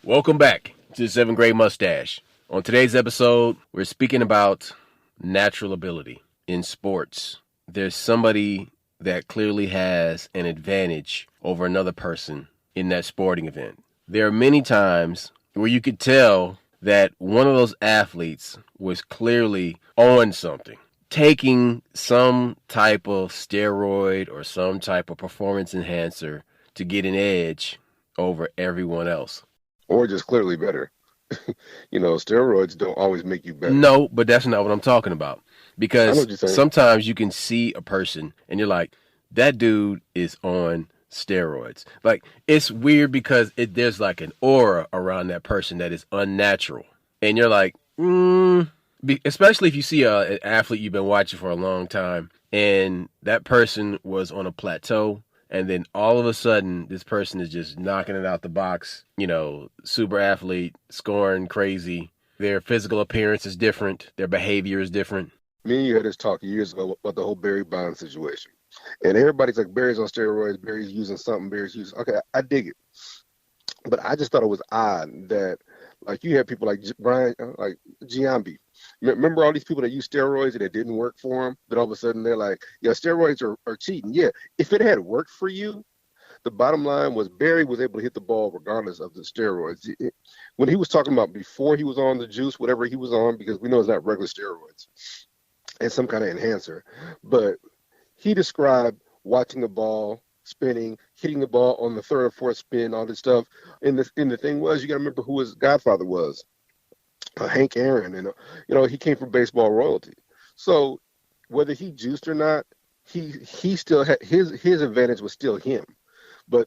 Welcome back to the 7th Grade Mustache. On today's episode, we're speaking about natural ability in sports. There's somebody that clearly has an advantage over another person in that sporting event. There are many times where you could tell that one of those athletes was clearly on something, taking some type of steroid or some type of performance enhancer to get an edge over everyone else. Or just clearly better. Steroids don't always make you better. No, but that's not what I'm talking about. I know Because what you're saying. sometimes you can see a person and you're like, that dude is on steroids. Like, it's weird because there's like an aura around that person that is unnatural. And you're like, especially if you see an athlete you've been watching for a long time and that person was on a plateau. And then all of a sudden, this person is just knocking it out the box, super athlete, scoring crazy. Their physical appearance is different. Their behavior is different. Me and you had this talk years ago about the whole Barry Bonds situation. And everybody's like, Barry's on steroids, Barry's using something, Barry's using. Okay, I dig it. But I just thought it was odd that, like, you had people like Brian, like Giambi. Remember all these people that use steroids and it didn't work for them? But all of a sudden they're like, yeah, steroids are cheating. Yeah, if it had worked for you, the bottom line was Barry was able to hit the ball regardless of the steroids. When he was talking about before he was on the juice, whatever he was on, because we know it's not regular steroids, it's some kind of enhancer. But he described watching the ball spinning, hitting the ball on the third or fourth spin, all this stuff. And the thing was, you got to remember who his godfather was. Hank Aaron, and he came from baseball royalty. So whether he juiced or not, he still had his advantage was still him. But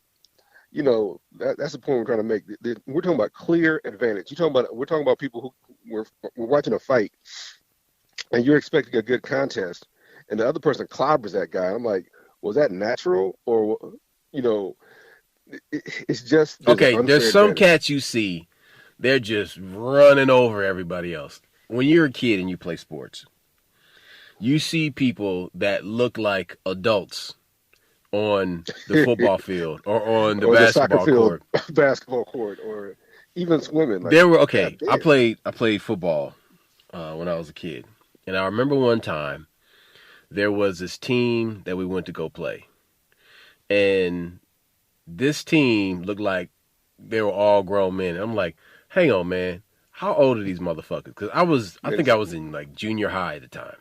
that's the point we're trying to make. We're talking about clear advantage. We're talking about people who we're watching a fight, and you're expecting a good contest, and the other person clobbers that guy. I'm like, was that natural or it's just Okay, there's some advantage. cats you see, they're just running over everybody else. When you're a kid and you play sports, you see people that look like adults on the football field or on the or the soccer basketball field, court. basketball court, or even swimming. Like, There were okay. God I damn. played football when I was a kid, and I remember one time there was this team that we went to go play, and this team looked like they were all grown men. And I'm like, hang on, man, how old are these motherfuckers? Because I think I was in like junior high at the time,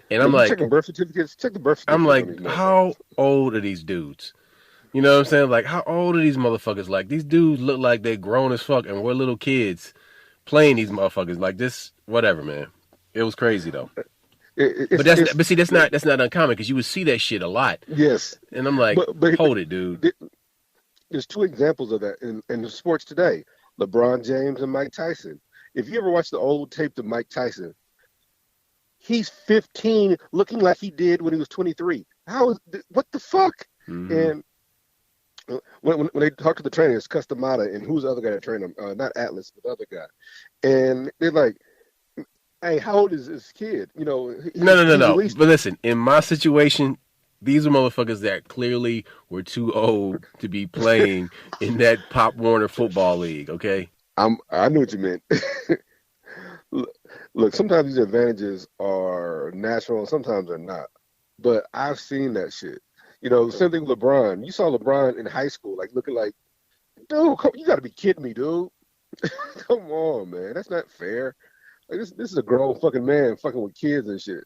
and Yeah, I'm you like, checking birth certificates? Check the birth I'm certificates on like, these how motherfuckers. old are these dudes? You know what I'm saying? Like, how old are these motherfuckers? Like, these dudes look like they're grown as fuck, and we're little kids playing these motherfuckers. Like, this, whatever, man. It was crazy though. It's But see, that's not uncommon because you would see that shit a lot, yes, and I'm like, but hold it, dude. there's two examples of that in the sports today: LeBron James and Mike Tyson. If you ever watch the old tape of Mike Tyson, he's 15, looking like he did when he was 23. What the fuck? Hmm. And when they talk to the trainer, it's Customata and who's the other guy that trained him? Not Atlas, but the other guy. And they're like, "Hey, how old is this kid? No, no, no, He's at no. least." But listen, in my situation, these are motherfuckers that clearly were too old to be playing in that Pop Warner football league. Okay. I knew what you meant. Look, sometimes these advantages are natural, and sometimes they're not. But I've seen that shit. Same thing with LeBron. You saw LeBron in high school, like looking like, dude, you got to be kidding me, dude. Come on, man, that's not fair. Like this is a grown fucking man fucking with kids and shit.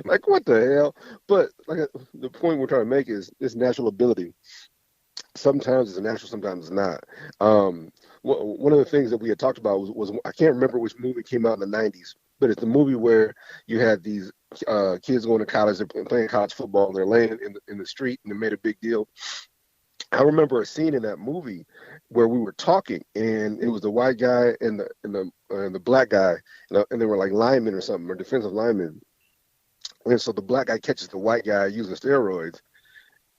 Like what the hell? But like the point we're trying to make is this natural ability. Sometimes it's natural, sometimes it's not. One of the things that we had talked about was I can't remember which movie came out in the '90s, but it's the movie where you had these kids going to college, they're playing college football, and they're laying in the street, and they made a big deal. I remember a scene in that movie where we were talking, and it was the white guy and the black guy, and they were like linemen or something, or defensive linemen. And so the black guy catches the white guy using steroids,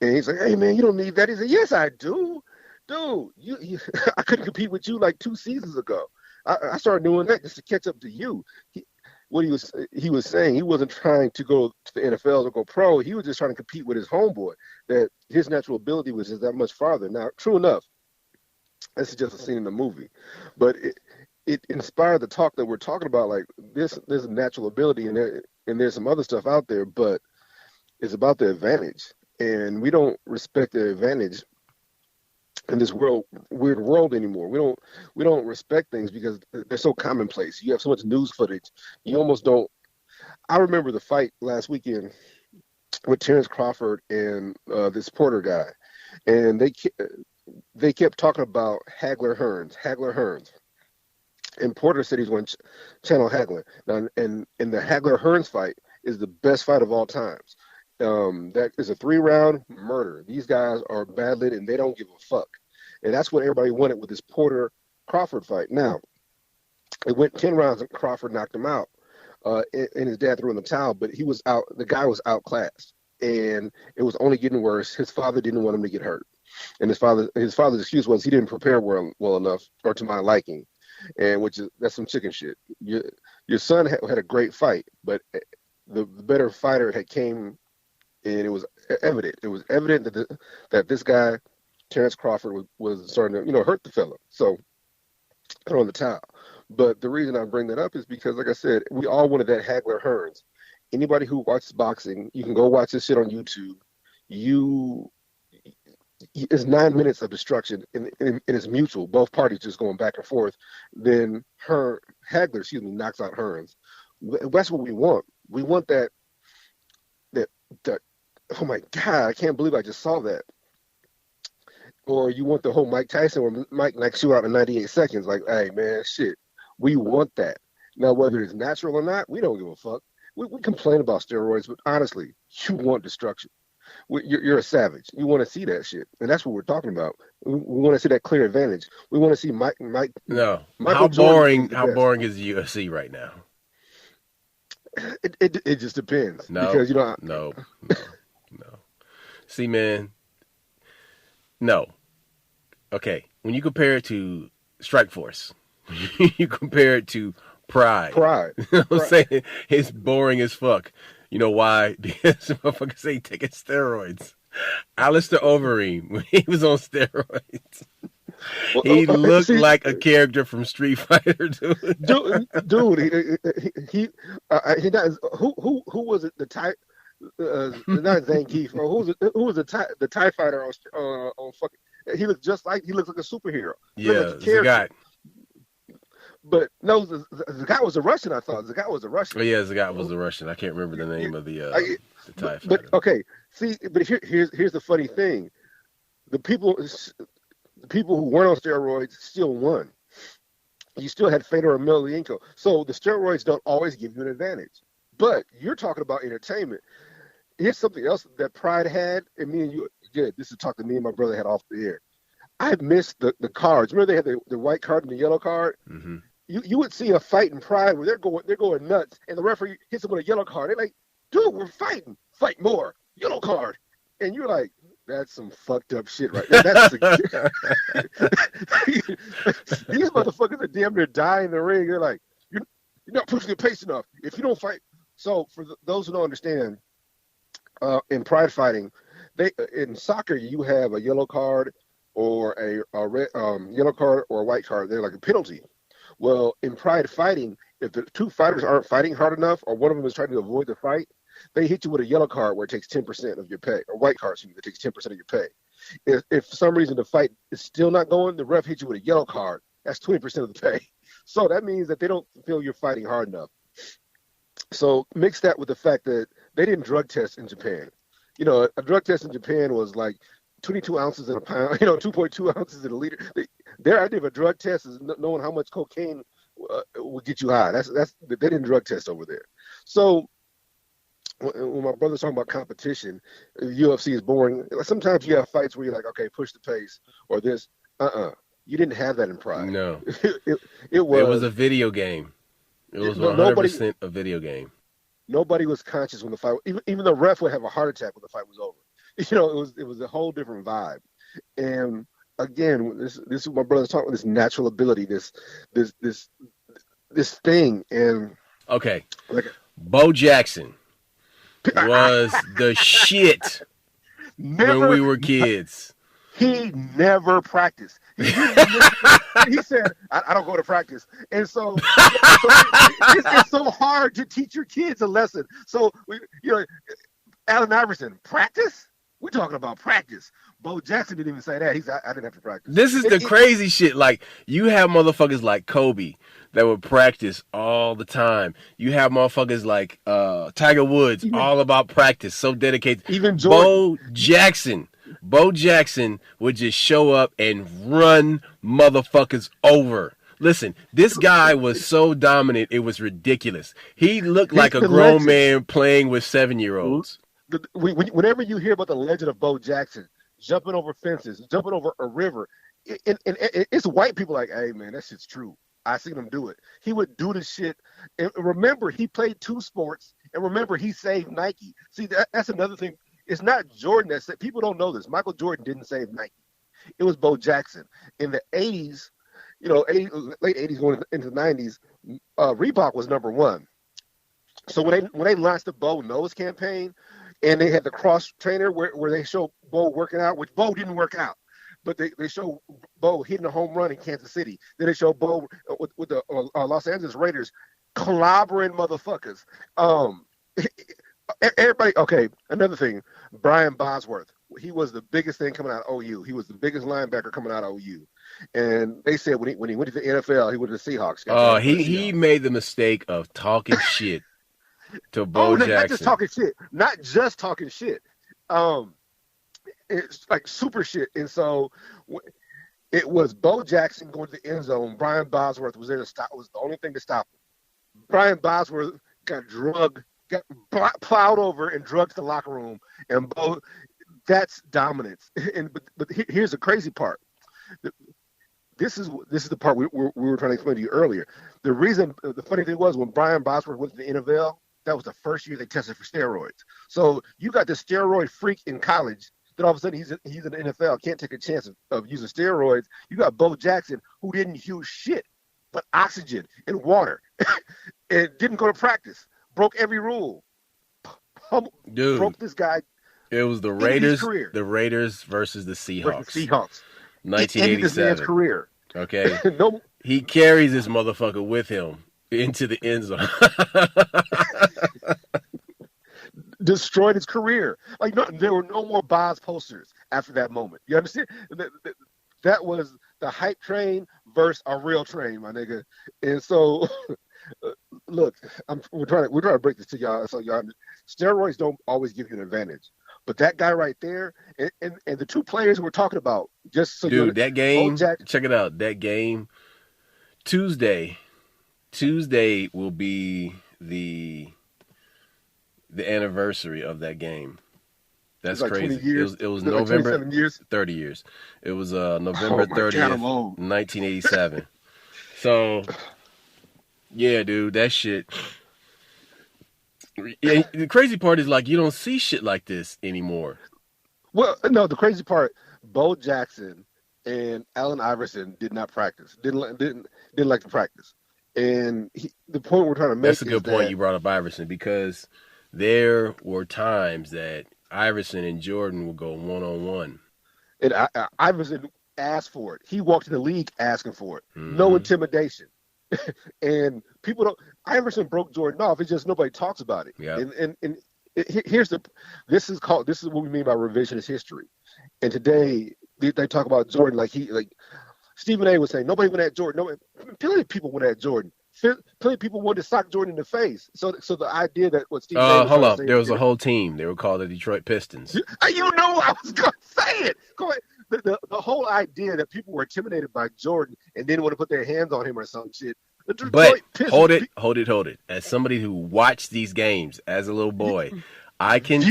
and he's like, "Hey man, you don't need that." He said, "Yes, I do, dude. I couldn't compete with you like 2 seasons ago. I started doing that just to catch up to you." What he was saying, he wasn't trying to go to the NFL or go pro. He was just trying to compete with his homeboy. That his natural ability was just that much farther. Now, true enough, This is just a scene in the movie, but it inspired the talk that we're talking about. Like this natural ability, and there's some other stuff out there, but it's about the advantage, and we don't respect the advantage in this weird world anymore. We don't respect things because they're so commonplace. You have so much news footage. You almost don't. I remember the fight last weekend with Terrence Crawford and this Porter guy, and they kept talking about Hagler Hearns, and Porter said he's going to channel Hagler. Now, and the Hagler Hearns fight is the best fight of all times. That is a 3-round murder. These guys are badlit and they don't give a fuck, and that's what everybody wanted with this Porter Crawford fight. Now it went 10 rounds and Crawford knocked him out. And his dad threw in the towel, but he was out. The guy was outclassed, and it was only getting worse. His father didn't want him to get hurt, and his father's excuse was he didn't prepare well enough, or to my liking, and that's some chicken shit. Your son had a great fight, but the better fighter had came, and it was evident. It was evident that this guy Terrence Crawford was starting to hurt the fella. So throw in the towel. But the reason I bring that up is because, like I said, we all wanted that Hagler Hearns. Anybody who watches boxing, you can go watch this shit on YouTube. It's 9 minutes of destruction, and it's mutual. Both parties just going back and forth. Then Hagler, knocks out Hearns. That's what we want. We want that. Oh my God, I can't believe I just saw that. Or you want the whole Mike Tyson where Mike knocks you out in 98 seconds. Like, hey, man, shit. We want that. Now, whether it's natural or not, we don't give a fuck. We complain about steroids, but honestly, you want destruction. You're a savage. You want to see that shit. And that's what we're talking about. We want to see that clear advantage. We want to see Mike. No. Michael How boring is the UFC right now? It just depends. No. Because, No. See, man. No. Okay. When you compare it to Strikeforce, you compare it to Pride. You know what I'm saying? It's boring as fuck. You know why? Because motherfuckers say taking steroids. Alistair Overeem, when he was on steroids, he looked like a character from Street Fighter, dude. He who was it? The Thai, not Zangief, or who was the Thai fighter on fucking? He looks like a superhero. Yeah, Zagat. But no, Zagat was a Russian. I thought Zagat was a Russian. Oh yeah, Zagat was a Russian. I can't remember the name of the Thai fighter. But okay, see, but here's the funny thing: the people who weren't on steroids still won. You still had Fedor Emelianenko. So the steroids don't always give you an advantage. But you're talking about entertainment. Here's something else that Pride had, and me and you, again, this is a talk that me and my brother had off the air. I missed the cards. Remember they had the white card and the yellow card? Mm-hmm. You would see a fight in Pride where they're going nuts, and the referee hits them with a yellow card. They're like, dude, we're fighting. Fight more. Yellow card. And you're like, that's some fucked up shit right there. These motherfuckers are damn near dying in the ring. They're like, you're not pushing the pace enough. If you don't fight. So for those who don't understand, in Pride fighting, in soccer, you have a yellow card or a red, yellow card or a white card. They're like a penalty. Well, in Pride fighting, if the two fighters aren't fighting hard enough, or one of them is trying to avoid the fight, they hit you with a yellow card where it takes 10% of your pay, or white card, that takes 10% of your pay. If for some reason the fight is still not going, the ref hits you with a yellow card. That's 20% of the pay. So that means that they don't feel you're fighting hard enough. So mix that with the fact that they didn't drug test in Japan. A drug test in Japan was like 22 ounces in a pound, 2.2 ounces in a liter. Their idea of a drug test is knowing how much cocaine would get you high. They didn't drug test over there. So when my brother's talking about competition, UFC is boring. Sometimes you have fights where you're like, okay, push the pace or this. You didn't have that in Pride. No. It was a video game. It was 100% a video game. Nobody was conscious when the fight. Even the ref would have a heart attack when the fight was over. It was a whole different vibe. And again, this is what my brother's talking about, this natural ability, this thing. And okay, Bo Jackson was the shit when we were kids. He never practiced. He didn't miss. He said, I don't go to practice. And it's so hard to teach your kids a lesson. So, Allen Iverson, practice? We're talking about practice. Bo Jackson didn't even say that. He said, I didn't have to practice. This is the crazy shit. Like, you have motherfuckers like Kobe that would practice all the time. You have motherfuckers like Tiger Woods, all about practice, so dedicated. Even Jordan. Bo Jackson would just show up and run motherfuckers over. Listen, this guy was so dominant, it was ridiculous. He looked like a grown man playing with 7-year-olds. Whenever you hear about the legend of Bo Jackson, jumping over fences, jumping over a river, and it's white people like, hey, man, that shit's true. I seen him do it. He would do the shit. And remember, he played 2 sports, and remember, he saved Nike. See, that's another thing. It's not Jordan that said, people don't know this. Michael Jordan didn't save Nike. It was Bo Jackson. In the 80s, late 80s going into the 90s, Reebok was number 1. So when they launched the Bo Knows campaign, and they had the cross trainer where they show Bo working out, which Bo didn't work out, but they show Bo hitting a home run in Kansas City. Then they show Bo with the Los Angeles Raiders clobbering motherfuckers. Everybody, okay, another thing, Brian Bosworth. He was the biggest thing coming out of OU. He was the biggest linebacker coming out of OU. And they said when he went to the NFL, he went to the Seahawks. He made the mistake of talking shit to Bo Jackson. Not just talking shit. It's like super shit. And so it was Bo Jackson going to the end zone. Brian Bosworth was there to stop. Was the only thing to stop him. Brian Bosworth got plowed over and drugged to the locker room. And Bo, that's dominance. But here's the crazy part. This is the part we were trying to explain to you earlier. The funny thing was when Brian Bosworth went to the NFL, that was the first year they tested for steroids. So you got this steroid freak in college that all of a sudden he's in the NFL, can't take a chance of using steroids. You got Bo Jackson, who didn't use shit but oxygen and water and didn't go to practice, broke every rule. Dude, broke this guy. It was the Raiders versus the Seahawks. 1987. This man's career. Okay. He carries this motherfucker with him into the end zone. Destroyed his career. Like, there were no more Boz posters after that moment. You understand? That was the hype train versus a real train, my nigga. And so, look, we're trying to break this to y'all. So y'all, steroids don't always give you an advantage. But that guy right there, and the 2 players we're talking about, just so dude, that game. Check it out. That game, Tuesday will be the anniversary of that game. That's like crazy. 20 years. It was November. 27 years? 30 years. It was November 30th, 1987. So, yeah, dude, that shit. Yeah, the crazy part is, like, you don't see shit like this anymore. Well, no, the crazy part, Bo Jackson and Allen Iverson did not practice. Didn't like to practice. And the point we're trying to make is that's a good point you brought up Iverson, because there were times that Iverson and Jordan would go one-on-one. And Iverson asked for it. He walked in the league asking for it. Mm-hmm. No intimidation. And people don't. Iverson broke Jordan off. It's just nobody talks about it. Yeah. And this is what we mean by revisionist history. And today they talk about Jordan like Stephen A. was saying. Nobody went at Jordan. Plenty of people went at Jordan. Plenty of people wanted to sock Jordan in the face. So the idea that what Stephen A. was hold up, saying, there was a whole team. They were called the Detroit Pistons. You know, I was going to say it. Go ahead. The whole idea that people were intimidated by Jordan and didn't want to put their hands on him or some shit. But hold it. As somebody who watched these games as a little boy, I can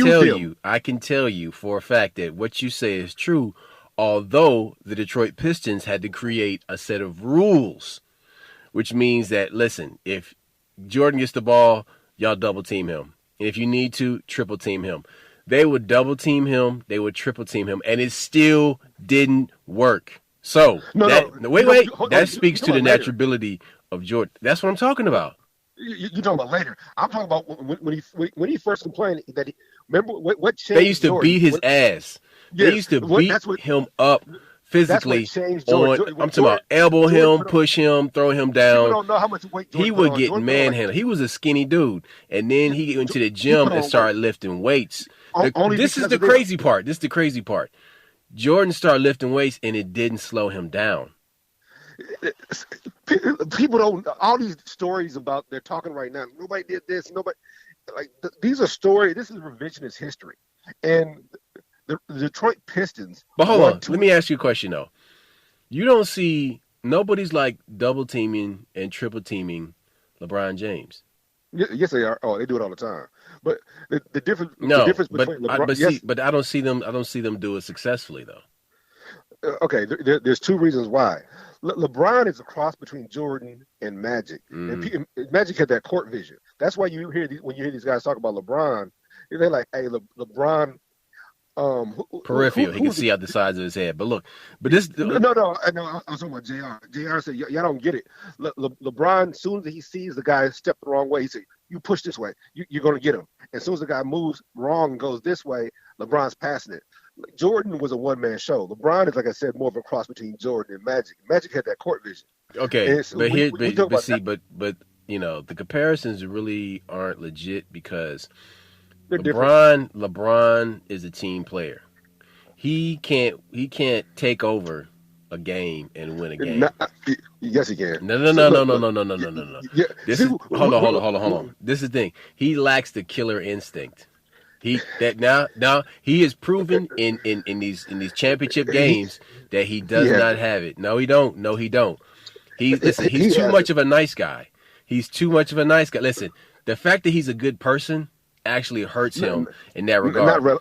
tell you for a fact that what you say is true. Although the Detroit Pistons had to create a set of rules, which means that, listen, if Jordan gets the ball, y'all double team him. And if you need to, triple team him. They would double team him. They would triple team him. And it still didn't work. So, that speaks to the naturality of Jordan. That's what I'm talking about. You're talking about later. I'm talking about when he first complained that remember what changed. They used to beat his ass. They Yes, used to what beat that's what him up that's what physically changed Jordan. on. I'm When talking Jordan about elbow Jordan him, put on, push him, throw him people down. don't know how much weight He Jordan put would on. get Jordan put on like manhandled. He was a skinny dude, and then yeah, he went to the he gym put and on weight started lifting weights. only This is because the of them. crazy part. This is the crazy part. Jordan started lifting weights, and it didn't slow him down. People don't. All these stories about they're talking right now. Nobody did this. Nobody like these are stories. This is revisionist history, and the Detroit Pistons But hold won on, let two. me ask you a question though. You don't see nobody's like double teaming and triple teaming LeBron James. Yes, they are. Oh, they do it all the time. But the No, difference between LeBron. see, Yes, but I don't see them. I don't see them do it successfully though. okay. There's two reasons why. LeBron is a cross between Jordan and Magic, and Mm. Magic had that court vision. That's why you hear when you hear these guys talk about LeBron, they're like, "Hey, LeBron, Peripheral, he can who's see out the sides of his head. But look, but this, no, I know. I was talking about Jr. Jr. said, "Y'all don't get it." LeBron, as soon as he sees the guy step the wrong way, he said, "You push this way, you're going to get him." As soon as the guy moves wrong and goes this way, LeBron's passing it. Jordan was a one-man show. LeBron is, like I said, more of a cross between Jordan and Magic. Magic had that court vision. okay, And so but here, we talk but about see, that, but you know, the comparisons really aren't legit because they're different. LeBron is a team player. He can't take over a game and win a game. Not, yes, he can. No, no, So no, no, look, no, look. no, no, no, Yeah, no, no, no. yeah. This See, is hold on. This is the thing. He lacks the killer instinct. Now he is proven in these championship he games that he he does not hasn't. have it. No, he don't. No, he don't. He's He too much hasn't. of a nice guy. He's too much of a nice guy. Listen, the fact that he's a good person actually hurts him in that Not regard. really.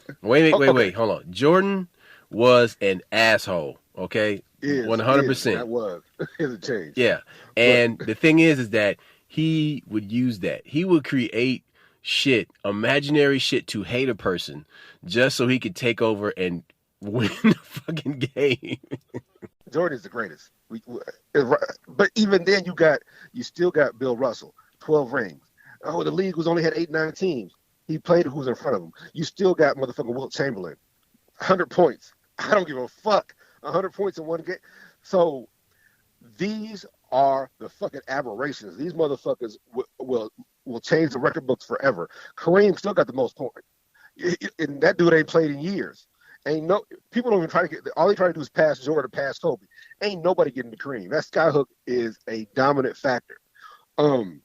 Okay. Hold on. Jordan was an asshole. Okay, That 100%. was is a change. Yeah, But and the thing is that he would use that. He would create shit, imaginary shit, to hate a person just so he could take over and win the fucking game. Jordan is the greatest. But even then, you still got Bill Russell, 12 rings. Oh, the league was only had 8, 9 teams. He played who's in front of him. You still got motherfucking Wilt Chamberlain, 100 points. I don't give a fuck. 100 points in one game. So these are the fucking aberrations. These motherfuckers will change the record books forever. Kareem still got the most points, and that dude ain't played in years. Ain't no people don't even try to get. All they try to do is pass Jordan, pass Kobe. Ain't nobody getting to Kareem. That skyhook is a dominant factor. Um,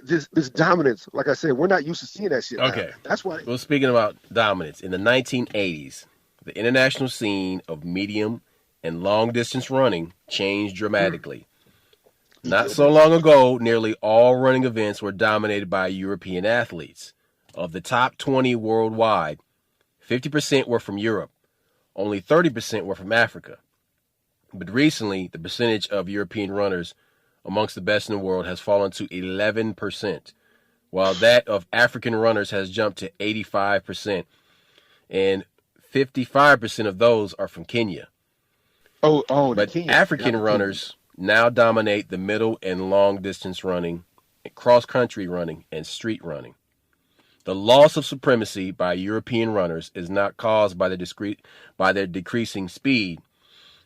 this dominance, like I said, we're not used to seeing that shit now. Okay. That's why. Well, speaking about dominance, in the 1980s, the international scene of medium and long distance running changed dramatically. Not so Ethiopians. long ago, nearly all running events were dominated by European athletes. Of the top 20 worldwide, 50% were from Europe. Only 30% were from Africa. But recently, the percentage of European runners amongst the best in the world has fallen to 11%, while that of African runners has jumped to 85%, and 55% of those are from Kenya. The But Kenyans. Forgot African the Kenyans. runners now dominate the middle and long distance running, cross country running, and street running. The loss of supremacy by European runners is not caused by their decreasing speed.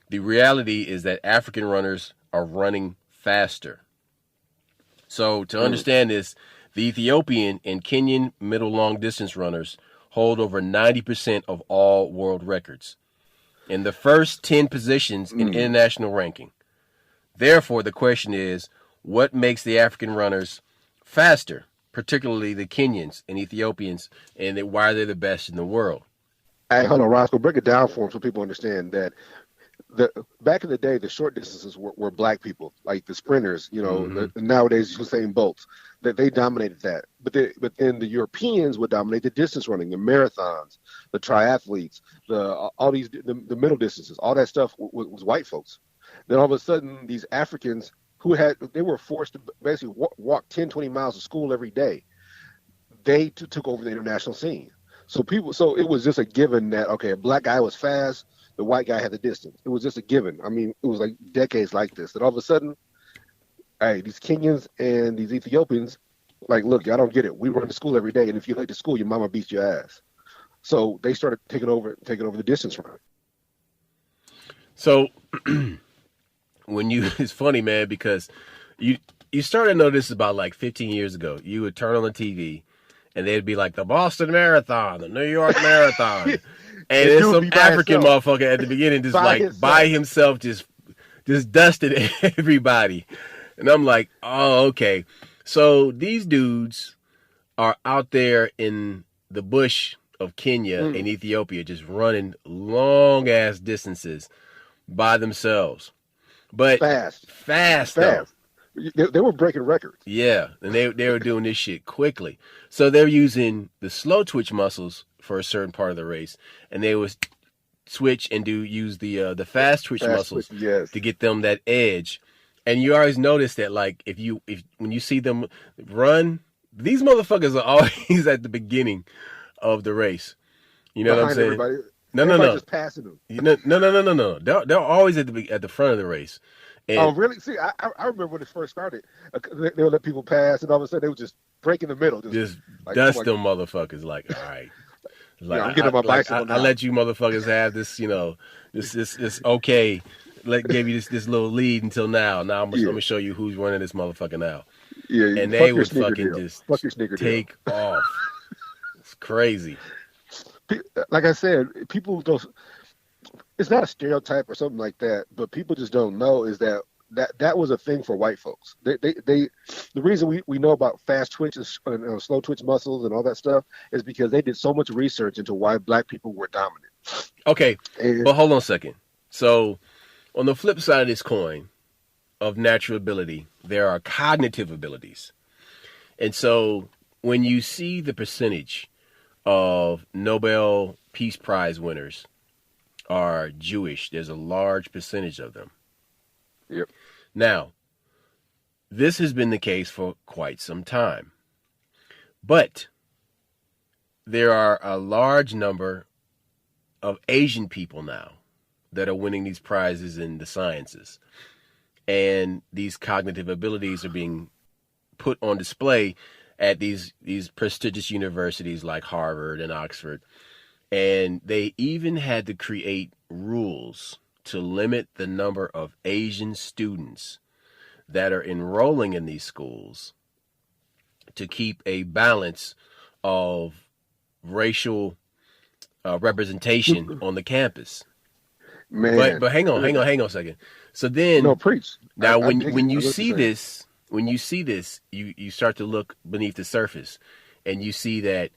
The reality is that African runners are running faster. So to Mm, understand this, the Ethiopian and Kenyan middle long distance runners hold over 90% of all world records in the first 10 positions in mm. international ranking. Therefore, the question is, what makes the African runners faster, particularly the Kenyans and Ethiopians, and why they're the best in the world? Hey, hold on, Roscoe. Break it down for them so people understand that the back in the day, the short distances were black people, like the sprinters. Mm-hmm. Nowadays Usain Bolts, that they dominated that. But then the Europeans would dominate the distance running, the marathons, the triathletes, all these the middle distances, all that stuff was white folks. Then all of a sudden, these Africans they were forced to basically walk 10, 20 miles to school every day. They took over the international scene. So it was just a given that okay, a black guy was fast, the white guy had the distance. It was just a given. I mean, it was like decades like this. That all of a sudden, hey, these Kenyans and these Ethiopians, like, look, y'all don't get it. We run to school every day, and if you're late to school, your mama beats your ass. So they started taking over the distance running. So when you, it's funny, man, because you you started to know this about like 15 years ago. You would turn on the TV, and they'd be like the Boston Marathon, the New York Marathon, and And there's dude some be by African himself, motherfucker at the beginning, just by like by himself. himself, just dusted everybody, and I'm like, oh, okay. So these dudes are out there in the bush of Kenya and Mm, Ethiopia, just running long ass distances by themselves, but fast, fast though. fast. They were breaking records. Yeah, and they were doing this shit quickly. So they're using the slow twitch muscles for a certain part of the race, and they would switch and use the fast twitch Fast twitch, muscles yes. to get them that edge. And you always notice that, like, if when you see them run, these motherfuckers are always at the beginning of the race. You know what I'm Behind saying? everybody. No, no, Everybody no. just passing them. No. They're always at the front of the race, Oh, and really? See, I remember when it first started, they would let people pass, and all of a sudden they would just break in the middle, just just like, oh dust my, them motherfuckers. Like, all right. Like yeah, I'm getting on my bicycle I now. let you motherfuckers have this, this okay. Gave you this little lead until now. Now I'm Yeah, gonna show you who's running this motherfucker now. yeah. And they Fuck your would sneaker fucking deal. just Fuck your sneaker deal. take off. It's crazy. Like I said, people don't. It's not a stereotype or something like that, but people just don't know is that was a thing for white folks. The reason we know about fast twitches and slow twitch muscles and all that stuff is because they did so much research into why black people were dominant. Okay, And but hold on a second. So on the flip side of this coin of natural ability, there are cognitive abilities. And so when you see the percentage of Nobel Peace Prize winners are Jewish, there's a large percentage of them. yep, Now, this has been the case for quite some time. But there are a large number of Asian people now that are winning these prizes in the sciences. And these cognitive abilities are being put on display at these prestigious universities like Harvard and Oxford. And they even had to create rules to limit the number of Asian students that are enrolling in these schools to keep a balance of racial representation on the campus. But man. hang on a second. So then No, preach. now I dig it. when I you know what you're see saying. this, you start to look beneath the surface, and you see that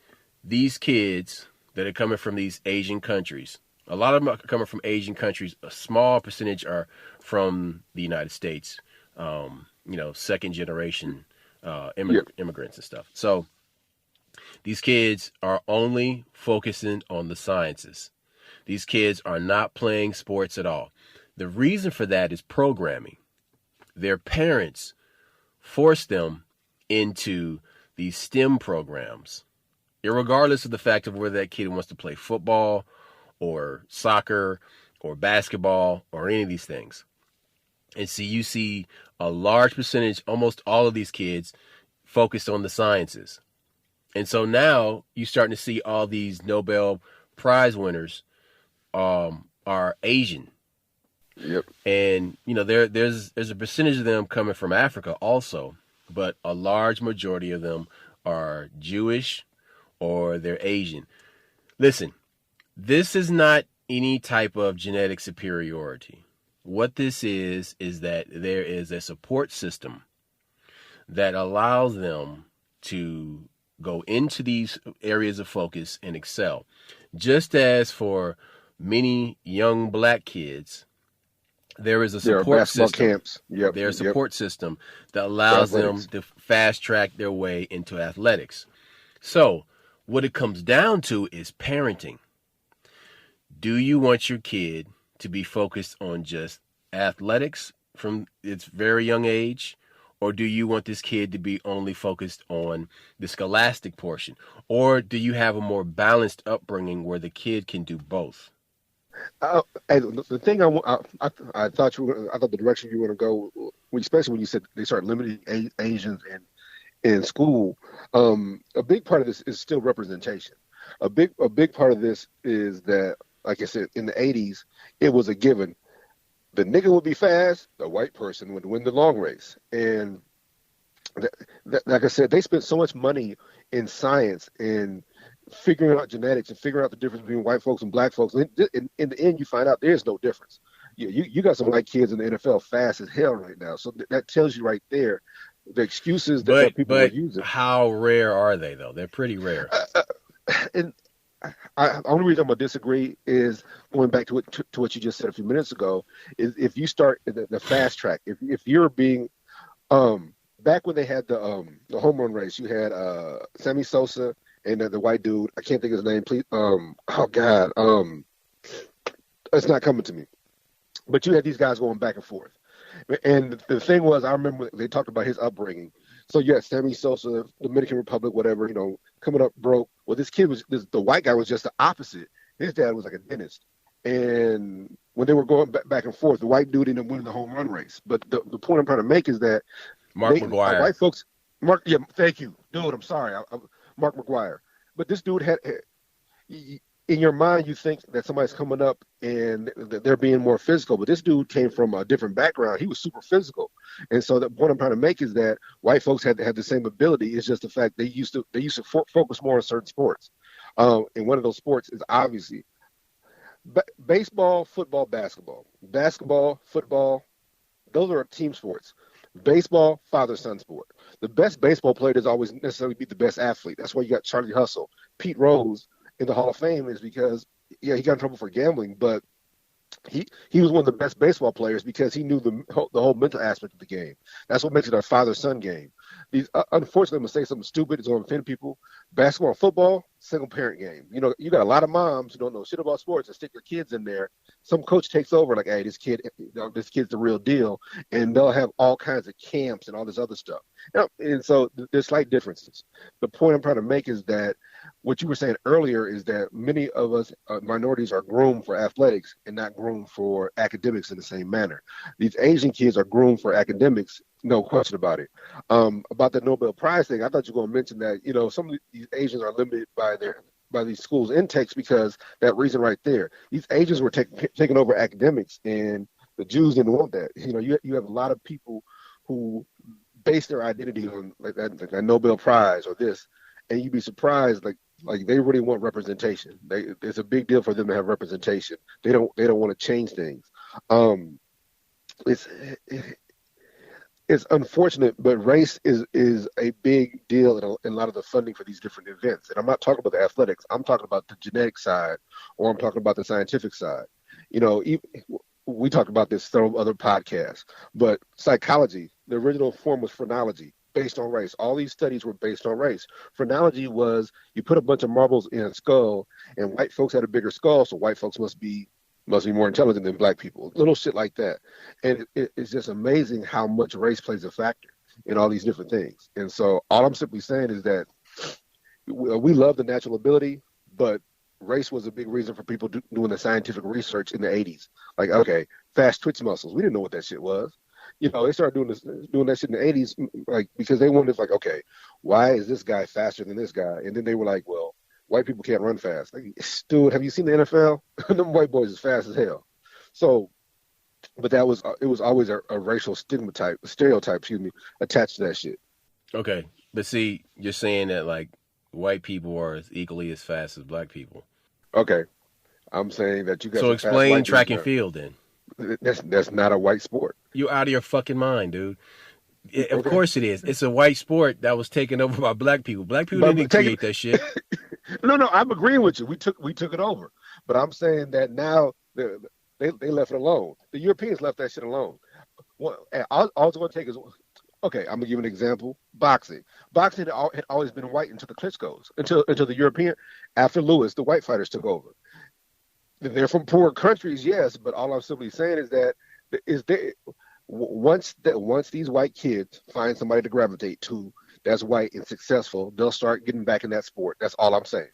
these kids that are coming from these Asian countries, a lot of them are coming from Asian countries. A small percentage are from the United States. Second generation Yep. immigrants and stuff. So these kids are only focusing on the sciences. These kids are not playing sports at all. The reason for that is programming. Their parents force them into these STEM programs, regardless of the fact of whether that kid wants to play football or soccer or basketball or any of these things. And see, you see a large percentage, almost all of these kids focused on the sciences. And so now you're starting to see all these Nobel Prize winners are Asian. Yep. And there's a percentage of them coming from Africa also, but a large majority of them are Jewish or they're Asian. Listen, this is not any type of genetic superiority. What this is that there is a support system that allows them to go into these areas of focus and excel. Just as for many young black kids, there is a There are support basketball system. camps. Yep. There's a Yep. support system that For allows them athletics. to fast track their way into athletics. So, what it comes down to is parenting. Do you want your kid to be focused on just athletics from its very young age? Or do you want this kid to be only focused on the scholastic portion? Or do you have a more balanced upbringing where the kid can do both? And the thing I thought I thought the direction you were going to go, especially when you said they start limiting Asians in school. A big part of this is still representation. A big part of this is that, like I said, in the '80s, it was a given. The nigga would be fast, the white person would win the long race. And like I said, they spent so much money in science and figuring out genetics and figuring out the difference between white folks and black folks. In the end, you find out there's no difference. You got some white kids in the NFL fast as hell right now. So that tells you right there the excuses that people were But using. how rare are they though? They're pretty rare. And the only reason I'm gonna disagree is going back to what you just said a few minutes ago. Is if you start the fast track, if you're being back when they had the home run race, you had Sammy Sosa and the white dude. I can't think of his name. Please, oh God, it's not coming to me. But you had these guys going back and forth. And the thing was, I remember they talked about his upbringing. So yeah, Sammy Sosa, Dominican Republic, whatever, coming up broke. Well, the white guy was just the opposite. His dad was like a dentist. And when they were going back and forth, the white dude ended up winning the home run race. But the point I'm trying to make is that Mark McGwire. white folks, thank you, dude. I'm sorry, Mark McGwire. But this dude had, in your mind, you think that somebody's coming up and they're being more physical, but this dude came from a different background. He was super physical, and so the point I'm trying to make is that white folks had the same ability. It's just the fact they used to focus more on certain sports, and one of those sports is obviously baseball, football, basketball, football. Those are team sports. Baseball, father-son sport. The best baseball player doesn't always necessarily be the best athlete. That's why you got Charlie Hustle, Pete Rose in the Hall of Fame is because, he got in trouble for gambling, but he was one of the best baseball players because he knew the whole mental aspect of the game. That's what makes it a father-son game. Unfortunately, I'm going to say something stupid. It's going to offend people. Basketball and football, single-parent game. You got a lot of moms who don't know shit about sports and stick their kids in there. Some coach takes over like, hey, this kid's the real deal, and they'll have all kinds of camps and all this other stuff. And so there's slight differences. The point I'm trying to make is that what you were saying earlier is that many of us minorities are groomed for athletics and not groomed for academics in the same manner. These Asian kids are groomed for academics, no question about it. About the Nobel Prize thing, I thought you were going to mention that, some of these Asians are limited by these schools' intakes because that reason right there. These Asians were taking over academics, and the Jews didn't want that. You have a lot of people who base their identity on like that Nobel Prize or this, and you'd be surprised like they really want representation. It's a big deal for them to have representation. They don't want to change things. It's unfortunate, but race is a big deal in a lot of the funding for these different events. And I'm not talking about the athletics. I'm talking about the genetic side, or I'm talking about the scientific side. We talked about this several other podcasts, but psychology, the original form was phrenology, based on race. All these studies were based on race. Phrenology was you put a bunch of marbles in a skull, and white folks had a bigger skull, so white folks must be more intelligent than black people. Little shit like that. And it's just amazing how much race plays a factor in all these different things. And so all I'm simply saying is that we love the natural ability, but race was a big reason for people doing the scientific research in the 80s. Like, okay, fast twitch muscles. We didn't know what that shit was. They started doing that shit in the 80s, like, because they wanted, like, okay, why is this guy faster than this guy? And then they were like, well, white people can't run fast. Like, dude, have you seen the NFL? Them white boys is fast as hell. So, but it was always a racial stereotype, attached to that shit. Okay, but see, you're saying that like white people are equally as fast as black people. Okay, I'm saying that you got. So explain track and field then. That's not a white sport. You're out of your fucking mind, dude. Of course it is. It's a white sport that was taken over by black people. Black people didn't create that shit. No, I'm agreeing with you. We took it over. But I'm saying that now they left it alone. The Europeans left that shit alone. All it's going to take is, okay, I'm going to give an example. Boxing had always been white until the Klitschko's, until the European, after Lewis, the white fighters took over. They're from poor countries, yes, but all I'm simply saying is that once these white kids find somebody to gravitate to that's white and successful, they'll start getting back in that sport. That's all I'm saying.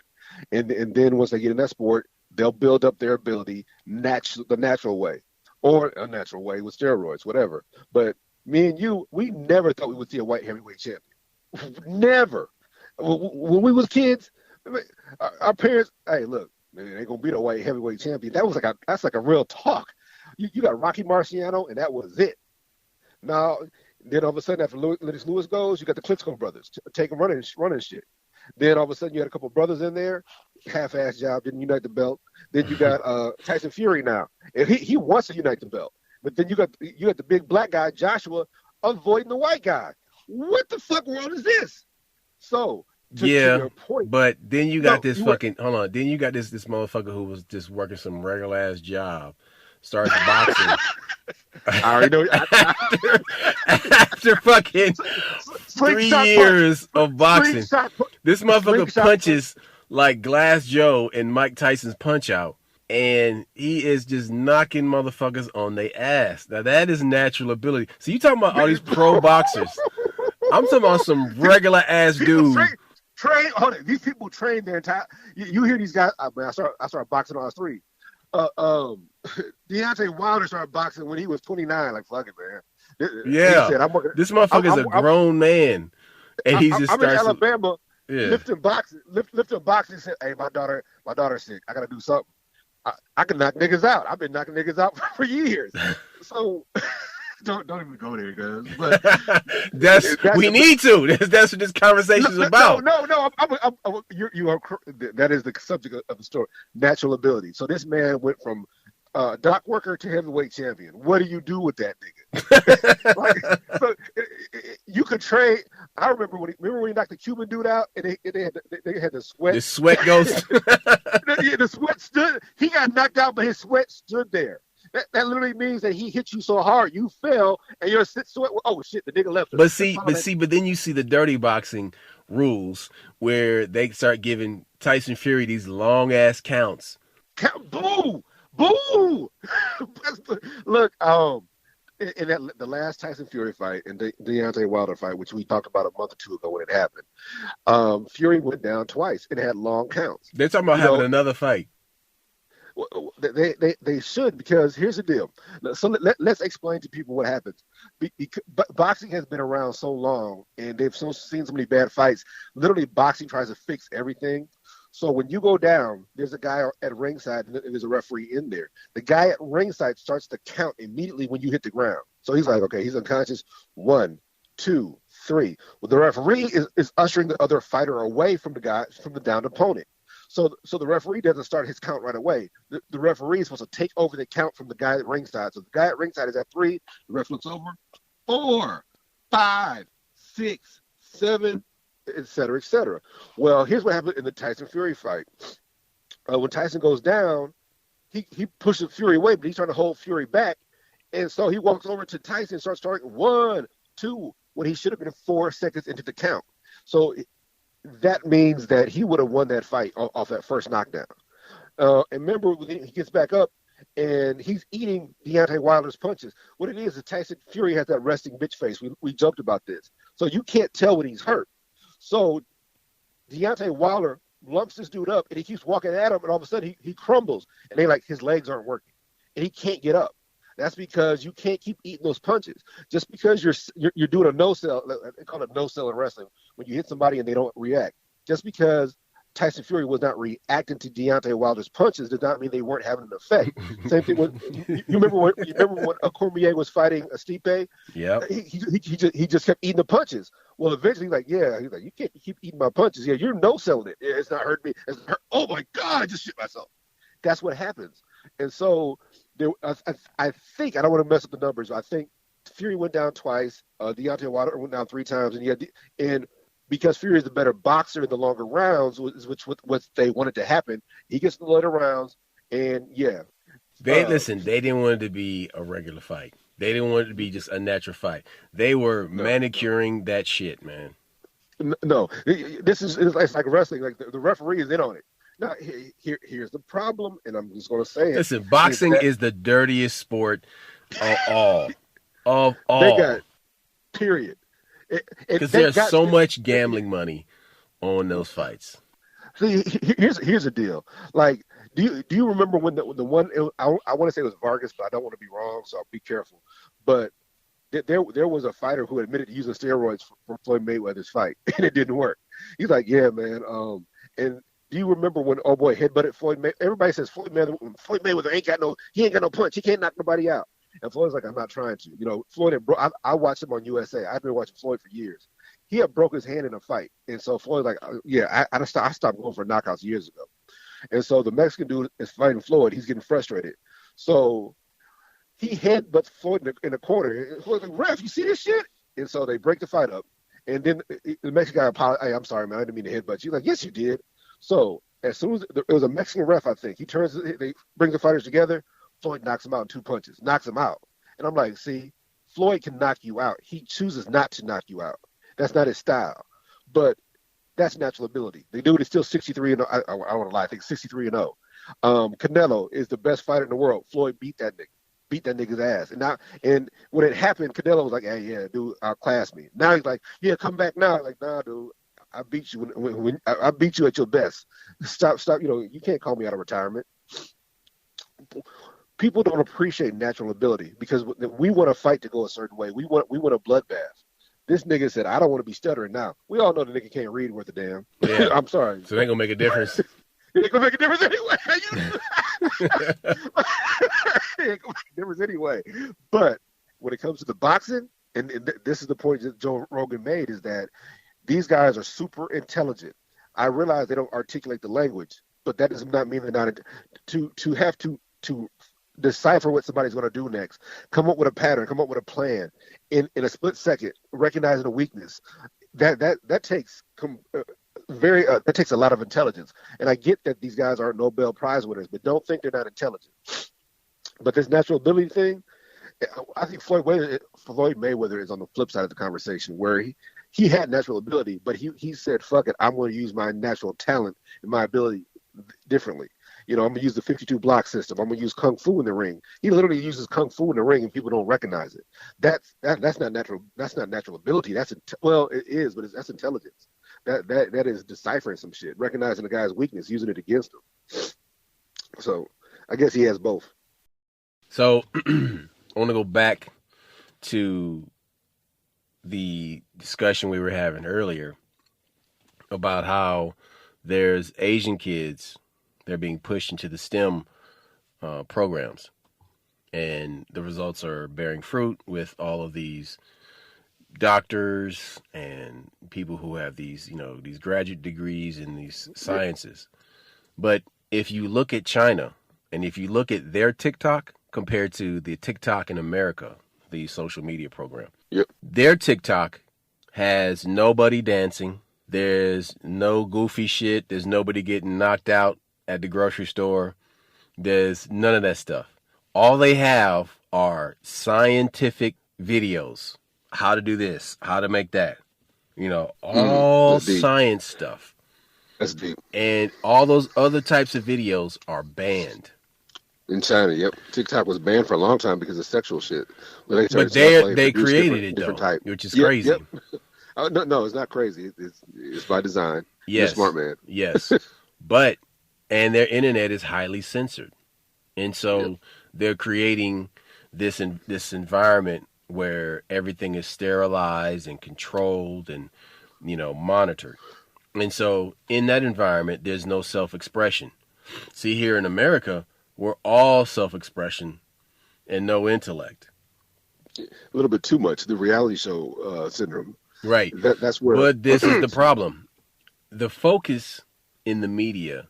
And then once they get in that sport, they'll build up their ability the natural way, or a natural way with steroids, whatever. But me and you, we never thought we would see a white heavyweight champion. Never. When we was kids, Our parents, hey, look, they ain't gonna beat a white heavyweight champion. That's like a real talk. You got Rocky Marciano, and that was it. Now, then all of a sudden, after Lennox Lewis goes, you got the Klitschko brothers taking running shit. Then all of a sudden, you had a couple brothers in there, half-ass job, didn't unite the belt. Then you got Tyson Fury now, and he wants to unite the belt. But then you got the big black guy Joshua avoiding the white guy. What the fuck world is this? So to your point, but then you got hold on. Then you got this motherfucker who was just working some regular ass job, starts boxing. I already know. After fucking 3 years of boxing, this motherfucker punches like Glass Joe in Mike Tyson's Punch Out, and he is just knocking motherfuckers on their ass. Now that is natural ability. So you talking about all these pro boxers? I'm talking about some regular ass dude. Hold it. These people train their entire. You hear these guys? I started boxing when I was 3. Deontay Wilder started boxing when he was 29. Like, fuck it, man. Yeah, said, this motherfucker's a grown man, and he's just. I'm in Alabama, lifting boxing. And said, "Hey, my daughter's sick. I gotta do something. I can knock niggas out. I've been knocking niggas out for years. So." Don't even go there, guys. But we need to. That's what this conversation is about. No. You are. That is the subject of the story. Natural ability. So this man went from dock worker to heavyweight champion. What do you do with that nigga? You could trade. I remember when he knocked the Cuban dude out, and they had the sweat. The sweat goes. The sweat stood. He got knocked out, but his sweat stood there. That literally means that he hit you so hard you fell and your sweat. Oh shit, the nigga left. But then you see the dirty boxing rules where they start giving Tyson Fury these long ass counts. Boo. Look, in the last Tyson Fury fight and the Deontay Wilder fight, which we talked about a month or 2 ago when it happened, Fury went down twice and had long counts. They're talking about having another fight. They should, because here's the deal. So let's explain to people what happens. Boxing has been around so long, and they've seen so many bad fights. Literally, boxing tries to fix everything. So when you go down, there's a guy at ringside, and there's a referee in there. The guy at ringside starts to count immediately when you hit the ground. So he's like, okay, he's unconscious. 1, 2, 3. Well, the referee is ushering the other fighter away from the downed opponent. So the referee doesn't start his count right away. The referee is supposed to take over the count from the guy at ringside. So the guy at ringside is at 3. The ref looks over. 4, 5, 6, 7, et cetera, et cetera. Well, here's what happened in the Tyson Fury fight. When Tyson goes down, he pushes Fury away, but he's trying to hold Fury back. And so he walks over to Tyson and starts starting 1, 2, when he should have been 4 seconds into the count. So that means that he would have won that fight off that first knockdown. And remember, he gets back up, and he's eating Deontay Wilder's punches. What it is Tyson Fury has that resting bitch face. We joked about this. So you can't tell when he's hurt. So Deontay Wilder lumps this dude up, and he keeps walking at him, and all of a sudden he crumbles, and his legs aren't working, and he can't get up. That's because you can't keep eating those punches. Just because you're doing a no-sell, they call it no-sell in wrestling, when you hit somebody and they don't react. Just because Tyson Fury was not reacting to Deontay Wilder's punches does not mean they weren't having an effect. Same thing with you remember when Cormier was fighting Stipe? Yeah. He just kept eating the punches. Well, eventually, he's like, you can't keep eating my punches. Yeah, you're no-selling it. It's not hurting me. It's hurt. Oh my God, I just shit myself. That's what happens. And so I think, I don't want to mess up the numbers, but I think Fury went down twice. Deontay Wilder went down 3 times, and because Fury is the better boxer in the longer rounds, which what they wanted to happen, he gets the later rounds, and yeah. They didn't want it to be a regular fight. They didn't want it to be just a natural fight. They were manicuring that shit, man. No, it's like wrestling. Like the referee is in on it. Now, here's the problem, and I'm just going to say it. Listen, boxing is the dirtiest sport of all. They got period. Because there's so much gambling money on those fights. See, here's the deal. Like, do you remember when the one? I want to say it was Vargas, but I don't want to be wrong, so I'll be careful. But there was a fighter who admitted to using steroids for Floyd Mayweather's fight, and it didn't work. He's like, yeah, man. And Do you remember when oh boy headbutted Floyd May? Everybody says Floyd Mayweather he ain't got no punch. He can't knock nobody out. And Floyd's like, I'm not trying to. You know, Floyd had I watched him on USA. I've been watching Floyd for years. He had broke his hand in a fight. And so Floyd's like, yeah, I stopped going for knockouts years ago. And so the Mexican dude is fighting Floyd. He's getting frustrated. So he headbutts Floyd in the corner. Floyd's like, ref, you see this shit? And so they break the fight up. And then the Mexican guy apologized. Hey, I'm sorry, man. I didn't mean to headbutt you. He's like, yes, you did. So as soon as it was a Mexican ref, I think, they bring the fighters together. Floyd knocks him out in 2 punches, knocks him out. And I'm like, see, Floyd can knock you out. He chooses not to knock you out. That's not his style. But that's natural ability. The dude is still 63 and 0. I want to lie. I think 63 and 0. Canelo is the best fighter in the world. Floyd beat that nigga's ass. And when it happened, Canelo was like, hey, yeah, dude, outclass me. Now he's like, yeah, come back now. I'm like, nah, dude. I beat you when I beat you at your best. Stop. You know, you can't call me out of retirement. People don't appreciate natural ability because we want to fight to go a certain way. We want a bloodbath. This nigga said, I don't want to be stuttering now. We all know the nigga can't read worth a damn. Yeah. I'm sorry. So it ain't gonna make a difference. It ain't gonna make a difference anyway. It ain't gonna make a difference anyway. But when it comes to the boxing, and this is the point that Joe Rogan made, is that these guys are super intelligent. I realize they don't articulate the language, but that does not mean they're not to have to decipher what somebody's going to do next, come up with a pattern, come up with a plan in a split second, recognizing a weakness. That takes that takes a lot of intelligence. And I get that these guys aren't Nobel Prize winners, but don't think they're not intelligent. But this natural ability thing, I think Floyd Mayweather is on the flip side of the conversation, where he had natural ability, but he said, fuck it, I'm going to use my natural talent and my ability differently. You know, I'm going to use the 52 block system. I'm going to use Kung Fu in the ring. He literally uses Kung Fu in the ring and people don't recognize it. That's not natural. That's not natural ability. Well, it is, but that's intelligence. That is deciphering some shit, recognizing the guy's weakness, using it against him. So I guess he has both. So I want to go back to the discussion we were having earlier about how there's Asian kids, they're being pushed into the STEM programs, and the results are bearing fruit with all of these doctors and people who have these, these graduate degrees in these sciences. But if you look at China and if you look at their TikTok compared to the TikTok in America, the social media program, their TikTok has nobody dancing. There's no goofy shit. There's nobody getting knocked out at the grocery store. There's none of that stuff. All they have are scientific videos. How to do this, how to make that. All science stuff. That's deep. And all those other types of videos are banned. In China, yep. TikTok was banned for a long time because of sexual shit. But they created it, though, type. Which is crazy. Yep. No, it's not crazy. It's by design. Yes. You're a smart man. Yes. And their internet is highly censored. And so they're creating this environment where everything is sterilized and controlled and, monitored. And so in that environment, there's no self-expression. See, here in America, we're all self-expression and no intellect. A little bit too much, the reality show syndrome. Right. That's where. But this is the problem. The focus in the media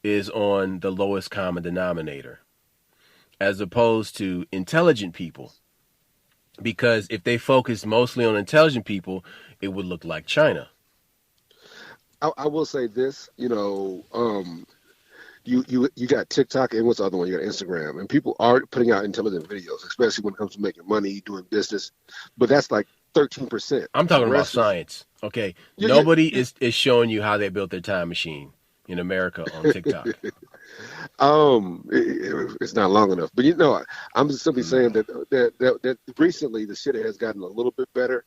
is on the lowest common denominator, as opposed to intelligent people. Because if they focused mostly on intelligent people, it would look like China. I will say this, you got TikTok and what's the other one? You got Instagram, and people are putting out intelligent videos, especially when it comes to making money, doing business. But that's like 13%. I'm talking about science. Okay, nobody is showing you how they built their time machine in America on TikTok. It's not long enough, but I'm just simply saying that recently the shit has gotten a little bit better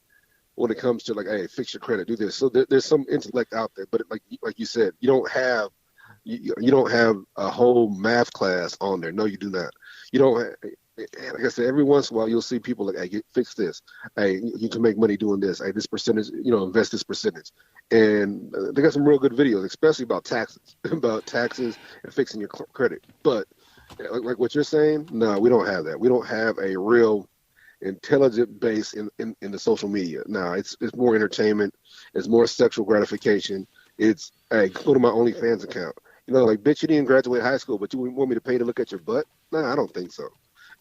when it comes to like, hey, fix your credit, do this. So there's some intellect out there, but like you said, you don't have a whole math class on there. No, you do not. You don't. like I said, every once in a while you'll see people like, hey, fix this. Hey, you can make money doing this. Hey, this percentage, invest this percentage. And they got some real good videos, especially about taxes, about taxes and fixing your credit. But like what you're saying, no, we don't have that. We don't have a real intelligent base in the social media. Now it's more entertainment, it's more sexual gratification. It's hey, go to my OnlyFans account. Like bitch, you didn't graduate high school, but you want me to pay to look at your butt? No, I don't think so.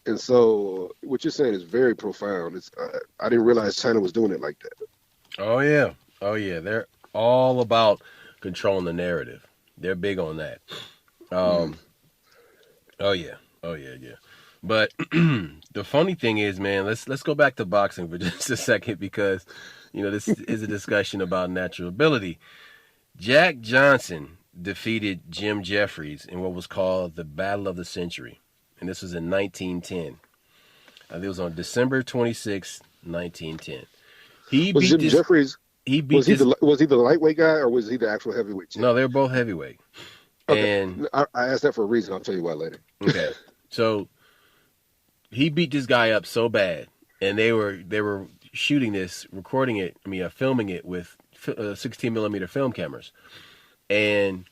And so what you're saying is very profound. It's I didn't realize China was doing it like that. Oh yeah, oh yeah. They're all about controlling the narrative. They're big on that. Mm. Um, oh yeah, oh yeah, yeah. But the funny thing is, man, let's go back to boxing for just a second because this is a discussion about natural ability. Jack Johnson defeated Jim Jeffries in what was called the Battle of the Century, and this was in 1910. It was on December 26, 1910. He Was beat Jim this. Jeffries? He beat this. Was he the lightweight guy or was he the actual heavyweight champ? No, they're both heavyweight. Okay, And I asked that for a reason. I'll tell you why later. okay, so he beat this guy up so bad, and they were shooting this, recording it. I mean, filming it with 16 millimeter film cameras, and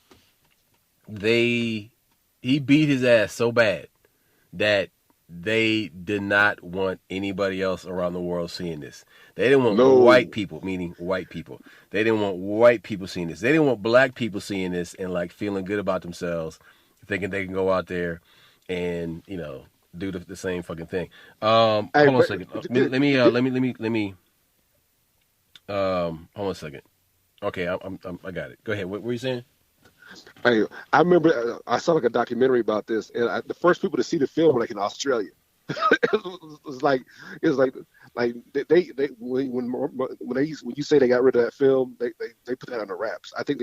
he beat his ass so bad that they did not want anybody else around the world seeing this. They didn't want No, white people, meaning white people. They didn't want white people seeing this. They didn't want black people seeing this and like feeling good about themselves, thinking they can go out there and do the same fucking thing. Hold hey, on a but second. Let me. Hold on a second. Okay, I got it. Go ahead. What were you saying? I remember I saw like a documentary about this, and the first people to see the film were like in Australia. It was like when you say they got rid of that film, they put that on the wraps. I think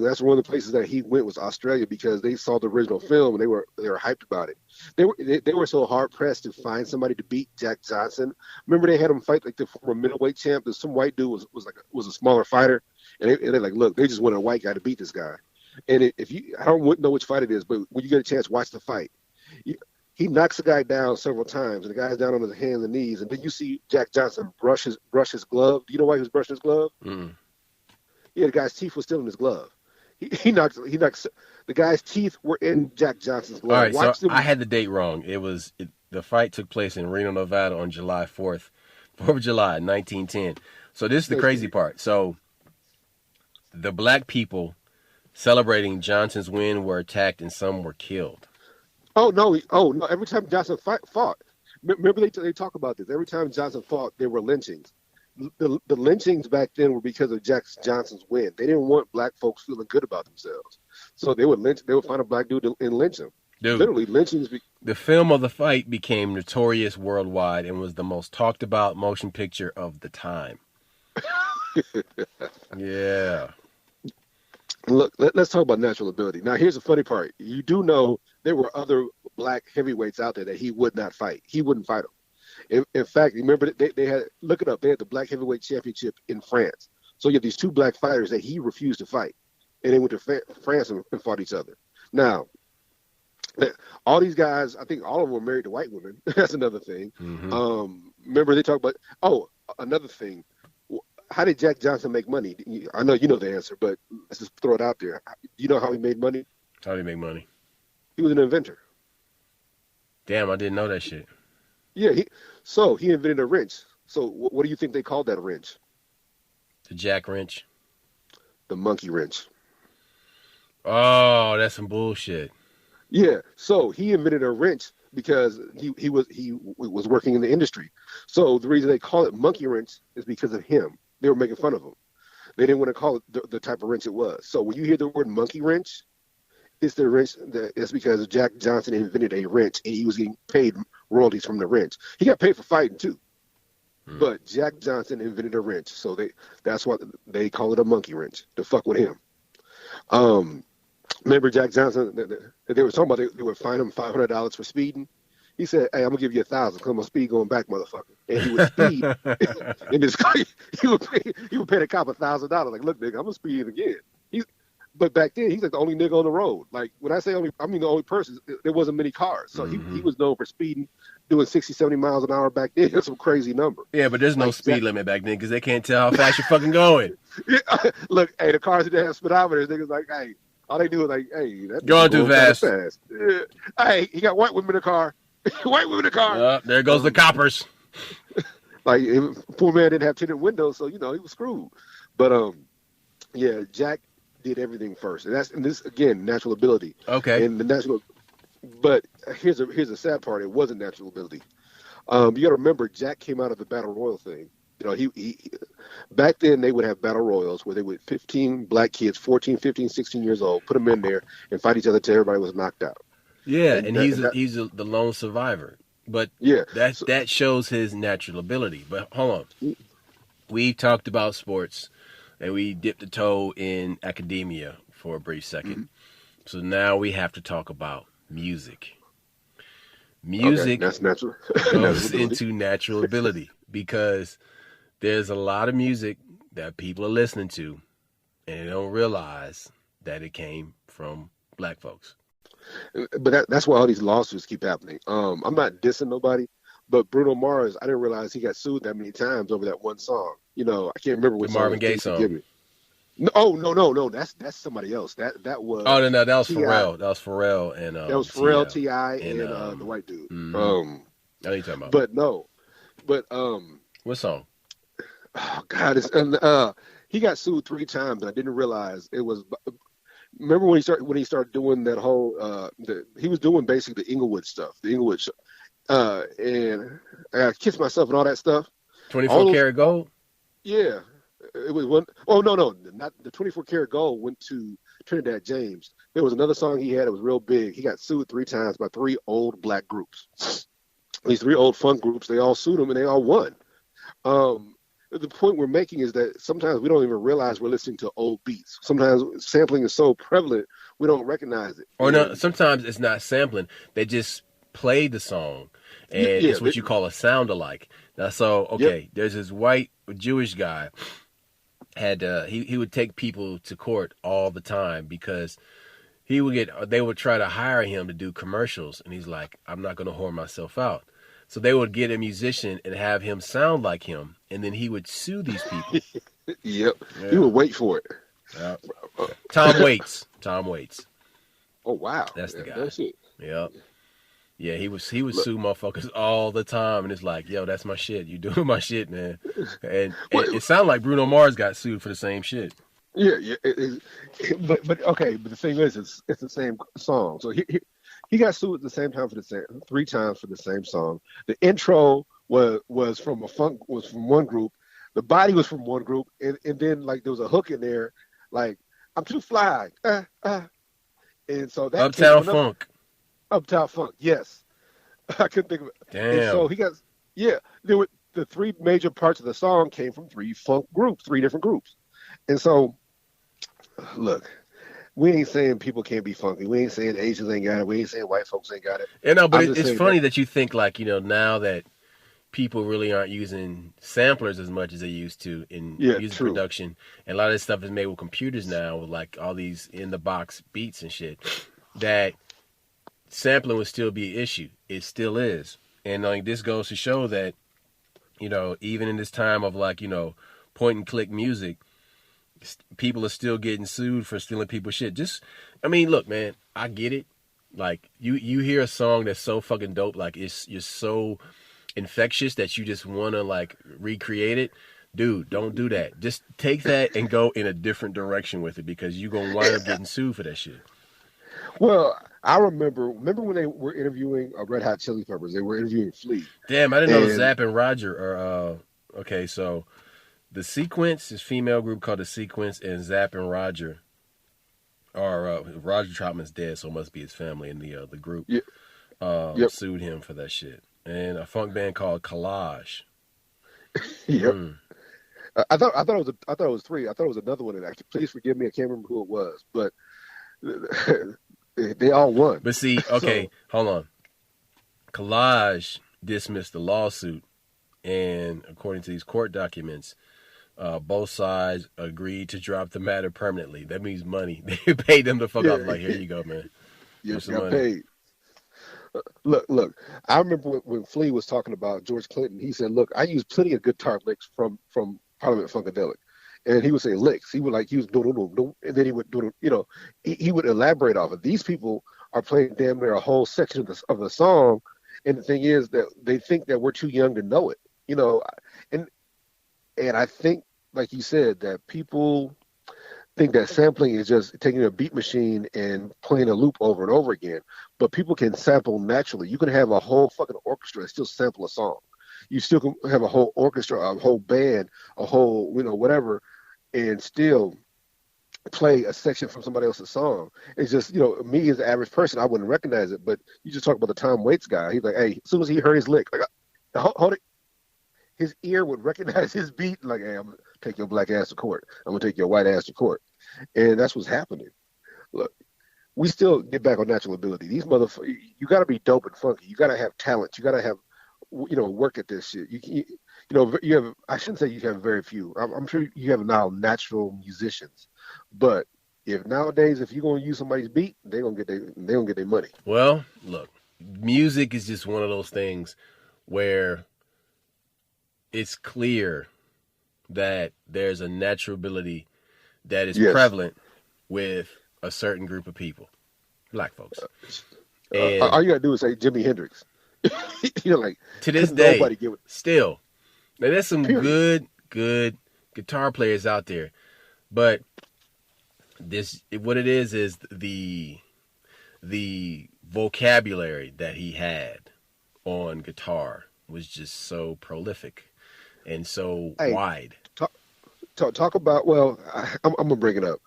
that's one of the places that he went was Australia because they saw the original film and they were hyped about it. They were so hard pressed to find somebody to beat Jack Johnson. Remember they had him fight like the former middleweight champ. There's some white dude was a smaller fighter, and they're like, look, they just wanted a white guy to beat this guy. And if you, I don't wouldn't know which fight it is, but when you get a chance, watch the fight. He knocks the guy down several times, and the guy's down on his hands and knees, and then you see Jack Johnson brush his glove. Do you know why he was brushing his glove? Mm. Yeah, the guy's teeth were still in his glove. He knocks the guy's teeth were in Jack Johnson's glove. All right, so I had the date wrong. The fight took place in Reno, Nevada on July 4th, 4th of July, 1910. So this is the crazy part. So the black people celebrating Johnson's win were attacked and some were killed. Oh no! Every time Johnson fought, remember they talk about this. Every time Johnson fought, there were lynchings. The lynchings back then were because of Jack Johnson's win. They didn't want black folks feeling good about themselves, so they would lynch. They would find a black dude and lynch him. Dude, literally lynchings. The film of the fight became notorious worldwide and was the most talked about motion picture of the time. Yeah. Look, let's talk about natural ability. Now, here's the funny part. You do know there were other black heavyweights out there that he would not fight. He wouldn't fight them. In fact, remember they had, look it up. They had the black heavyweight championship in France. So you have these two black fighters that he refused to fight, and they went to France and fought each other. Now, all these guys, I think all of them were married to white women. That's another thing. Mm-hmm. Remember they talk about. Oh, another thing. How did Jack Johnson make money? I know you know the answer, but let's just throw it out there. Do you know how he made money? How did he make money? He was an inventor. Damn, I didn't know that shit. Yeah, he invented a wrench. So what do you think they called that wrench? The jack wrench. The monkey wrench. Oh, that's some bullshit. Yeah, so he invented a wrench because he was working in the industry. So the reason they call it monkey wrench is because of him. They were making fun of him. They didn't want to call it the type of wrench it was. So when you hear the word monkey wrench, it's the wrench it's because Jack Johnson invented a wrench and he was getting paid royalties from the wrench. He got paid for fighting too. But Jack Johnson invented a wrench. So that's why they call it a monkey wrench, to fuck with him. Remember Jack Johnson, they were talking about they would fine him $500 for speeding. He said, hey, I'm going to give you $1,000 because I'm going to speed going back, motherfucker. And he would speed in his car. He would pay the cop $1,000. Like, look, nigga, I'm going to speed again. but back then he's like the only nigga on the road. Like when I say only, I mean the only person. There wasn't many cars, so he was known for speeding, doing 60, 70 miles an hour back then. That's some crazy number. Yeah, but there's no Like speed limit back then because they can't tell how fast you're fucking going. look, hey, the cars didn't have speedometers. Niggas like, hey, all they do is like, hey, that Going too fast. Yeah. Hey, he got white women in the car. White women in the car. There goes the coppers. Like, poor man didn't have tinted windows, so he was screwed. But yeah, Jack did everything first, and this again, natural ability. Okay. And the natural, but here's a sad part. It wasn't natural ability. You got to remember, Jack came out of the battle royal thing. You know, he back then they would have battle royals where they would 15 black kids, 14, 15, 16 years old, put them in there and fight each other till everybody was knocked out. Yeah, and he's the lone survivor. But yeah, that shows his natural ability. But hold on. We talked about sports and we dipped a toe in academia for a brief second. Mm-hmm. So now we have to talk about music. Music that's natural. goes into natural ability because there's a lot of music that people are listening to and they don't realize that it came from black folks. But that's why all these lawsuits keep happening. I'm not dissing nobody, but Bruno Mars, I didn't realize he got sued that many times over that one song. You know, I can't remember what the Marvin Gaye song. No. That's somebody else. That was. Oh no, that was Pharrell. That was Pharrell and that was Pharrell, T.I. and the white dude. Mm-hmm. I know what you're talking about. But no, but what song? Oh God, he got sued 3 times, and I didn't realize it was. Remember when he started doing that whole he was doing basically the Inglewood stuff, the Inglewood show, and I kissed myself and all that stuff. 24 karat gold. Yeah, it was one. Oh no, not the 24 karat gold went to Trinidad James. There was another song he had that was real big. He got sued 3 times by 3 old black groups. These 3 old funk groups, they all sued him and they all won. The point we're making is that sometimes we don't even realize we're listening to old beats. Sometimes sampling is so prevalent we don't recognize it. Or no, sometimes it's not sampling. They just play the song, and it's what you call a sound alike. Now, so there's this white Jewish guy had he would take people to court all the time because they would try to hire him to do commercials, and he's like, I'm not going to whore myself out. So they would get a musician and have him sound like him, and then he would sue these people. Yep. Yeah. He would wait for it. Yep. Tom Waits. Oh, wow. That's the guy. That's it. Yep. Yeah, he would sue motherfuckers all the time, and it's like, yo, that's my shit. You doing my shit, man. And it sounded like Bruno Mars got sued for the same shit. Yeah. But okay. But the thing is, it's the same song. So he got sued at the same time 3 times for the same song. The intro was from one group. The body was from one group, and then like there was a hook in there, like I'm too fly, and so that Uptown Funk, yes. I couldn't think of it. Damn. And so he got there were the 3 major parts of the song came from 3 funk groups, 3 different groups, and so look. We ain't saying people can't be funky. We ain't saying Asians ain't got it. We ain't saying white folks ain't got it. Yeah, no, but it's funny that you think like, now that people really aren't using samplers as much as they used to in music production. And a lot of this stuff is made with computers now with like all these in the box beats and shit. That sampling would still be an issue. It still is. And like this goes to show that, even in this time of like, point and click music, people are still getting sued for stealing people's shit. Look, man, I get it. Like, you hear a song that's so fucking dope, like, you're so infectious that you just want to, like, recreate it. Dude, don't do that. Just take that and go in a different direction with it because you're going to wind up getting sued for that shit. Well, I remember when they were interviewing Red Hot Chili Peppers, they were interviewing Flea. Damn, I didn't know Zapp and Roger are, okay, so... The Sequence is a female group called The Sequence, and Zapp and Roger are Roger Troutman's dead, so it must be his family in the group. Sued him for that shit. And a funk band called Collage. Yep. I thought it was 3. I thought it was another one. Actually, please forgive me. I can't remember who it was, but they all won. But see, okay, hold on. Collage dismissed the lawsuit, and according to these court documents, Both sides agreed to drop the matter permanently. That means money. They paid them to fuck off. Yeah, Like, here you go, man. yeah, Here's some got money. paid. Look. I remember when Flea was talking about George Clinton. He said, "Look, I used plenty of guitar licks from Parliament Funkadelic," and he would say licks. He was do, and then he would do, he would elaborate off it. These people are playing damn near a whole section of the song, and the thing is that they think that we're too young to know it, and I think, like you said, that people think that sampling is just taking a beat machine and playing a loop over and over again. But people can sample naturally. You can have a whole fucking orchestra and still sample a song. You still can have a whole orchestra, a whole band, a whole, whatever, and still play a section from somebody else's song. It's just, me as the average person, I wouldn't recognize it. But you just talk about the Tom Waits guy. He's like, hey, as soon as he heard his lick, like, hold it. His ear would recognize his beat, like, hey, I'm gonna take your black ass to court. I'm gonna take your white ass to court. And that's what's happening. Look, we still get back on natural ability. These motherfuckers, you got to be dope and funky. You got to have talent. You got to have, work at this shit. You have. I shouldn't say you have very few. I'm sure you have now natural musicians, but nowadays if you're gonna use somebody's beat, they're gonna get their money. Well, look, music is just one of those things where it's clear that there's a natural ability that is prevalent with a certain group of people, black folks. And all you gotta do is say Jimi Hendrix. Like, to this day, still, now there's some good guitar players out there, but what it is the vocabulary that he had on guitar was just so prolific and so wide. Talk about, well, I'm gonna bring it up.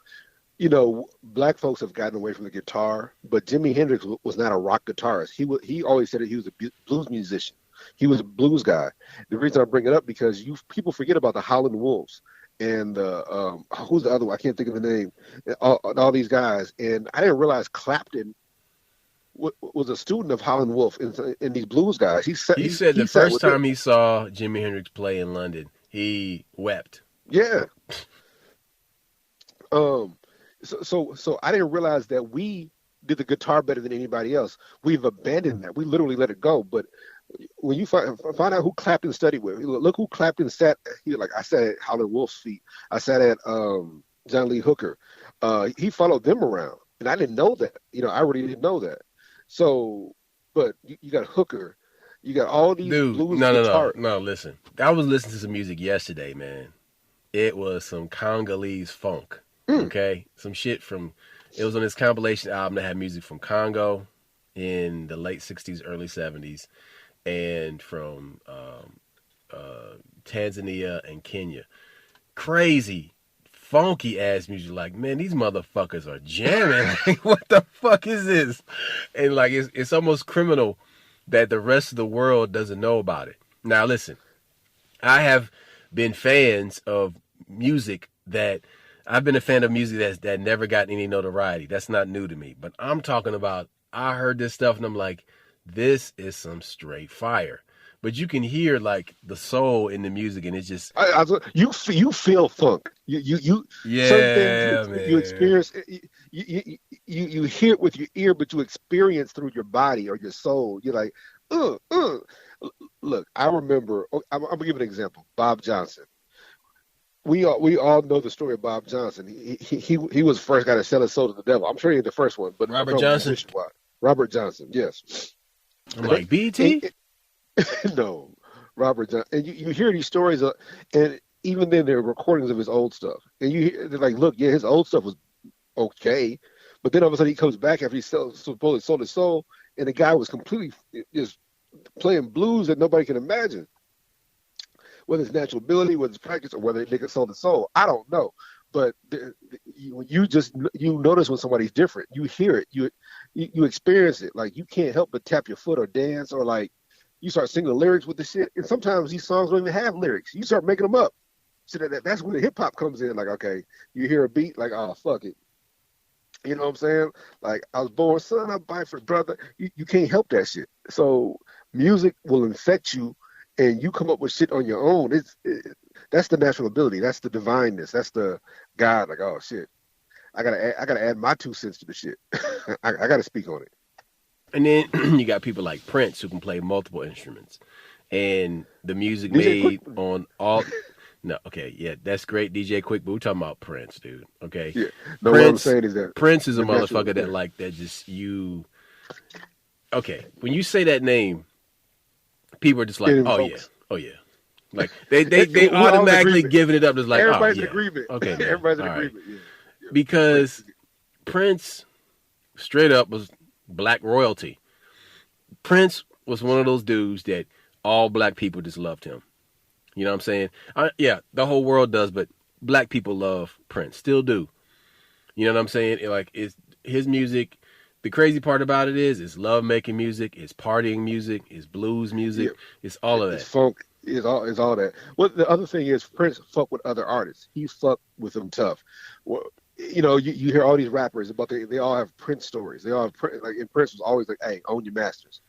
Black folks have gotten away from the guitar, but Jimi Hendrix was not a rock guitarist. He always said that he was a blues musician. He was a blues guy. The reason I bring it up because people forget about the Howlin' Wolves and who's the other one? I can't think of the name. All these guys, and I didn't realize Clapton was a student of Howlin' Wolf and these blues guys. He said the first time he saw Jimi Hendrix play in London, he wept. Yeah. So I didn't realize that we did the guitar better than anybody else. We've abandoned that. We literally let it go. But when you find out who Clapton studied with, look who Clapton sat. I sat at Howlin' Wolf's feet. I sat at John Lee Hooker. He followed them around, and I didn't know that. I really didn't know that. So, but you got Hooker, you got all these blues guitarists. No. Listen, I was listening to some music yesterday, man. It was some Congolese funk. Okay, some shit it was on this compilation album that had music from Congo in the late 60s, early 70s, and from Tanzania and Kenya. Crazy, funky ass music. Like, man, these motherfuckers are jamming. Like, what the fuck is this? And like, it's almost criminal that the rest of the world doesn't know about it. Now, listen, I have been fans of music that I've been a fan of music that never got any notoriety. That's not new to me. But I'm talking about, I heard this stuff and I'm like, this is some straight fire. But you can hear like the soul in the music, and it's just you feel funk. You yeah, certain things you experience. You hear it with your ear, but you experience through your body or your soul. You're like, Look, I remember. I'm gonna give an example. Bob Johnson. We all know the story of Bob Johnson. He was the first guy to sell his soul to the devil. I'm sure he ain't the first one, but Robert Johnson. Robert Johnson, yes. I'm like BT. No, Robert Johnson. And you hear these stories, and even then there are recordings of his old stuff, and they're like, look, yeah, his old stuff was okay, but then all of a sudden he comes back after he supposedly sold his soul, and the guy was completely just playing blues that nobody can imagine. Whether it's natural ability, whether it's practice, or whether they can sold his soul, I don't know. But you notice when somebody's different. You hear it, you experience it. Like, you can't help but tap your foot or dance, or like you start singing the lyrics with the shit. And sometimes these songs don't even have lyrics. You start making them up. So that's when the hip hop comes in. Like, okay, you hear a beat, like, oh, fuck it. You know what I'm saying? Like, I was born son of Byford, brother. You can't help that shit. So music will infect you, and you come up with shit on your own. that's the natural ability. That's the divineness. That's the God. Like, oh shit, I gotta add my 2 cents to the shit. I gotta speak on it. And then you got people like Prince who can play multiple instruments, and the music DJ Quick. made on all. No, okay, yeah, that's great, DJ Quick, but we're talking about Prince, dude. Okay, Yeah. No, what I'm Prince. saying is that Prince is a the natural. motherfucker that Yeah. like that. Just you. Okay, when you say that name, people are just It like, oh yeah, invokes. oh yeah. Like they We're all in automatically agreement. giving it up. Just like, oh Everybody's in yeah, agreement. okay, man, Everybody's in all right. agreement. Yeah. Yeah. Because Prince. Prince straight up was black royalty. Prince was one of those dudes that all black people just loved him. You know what I'm saying? Yeah, the whole world does, but black people love Prince, still do. You know what I'm saying? It's his music. The crazy part about it is love making music, it's partying music, it's blues Yeah. music, it's all of It's that. funk. Is all that. Well, the other thing is Prince fuck with other artists. He fuck with them tough. Well, you hear all these rappers about they all have Prince stories. They all have like, and Prince was always like, "Hey, own your masters."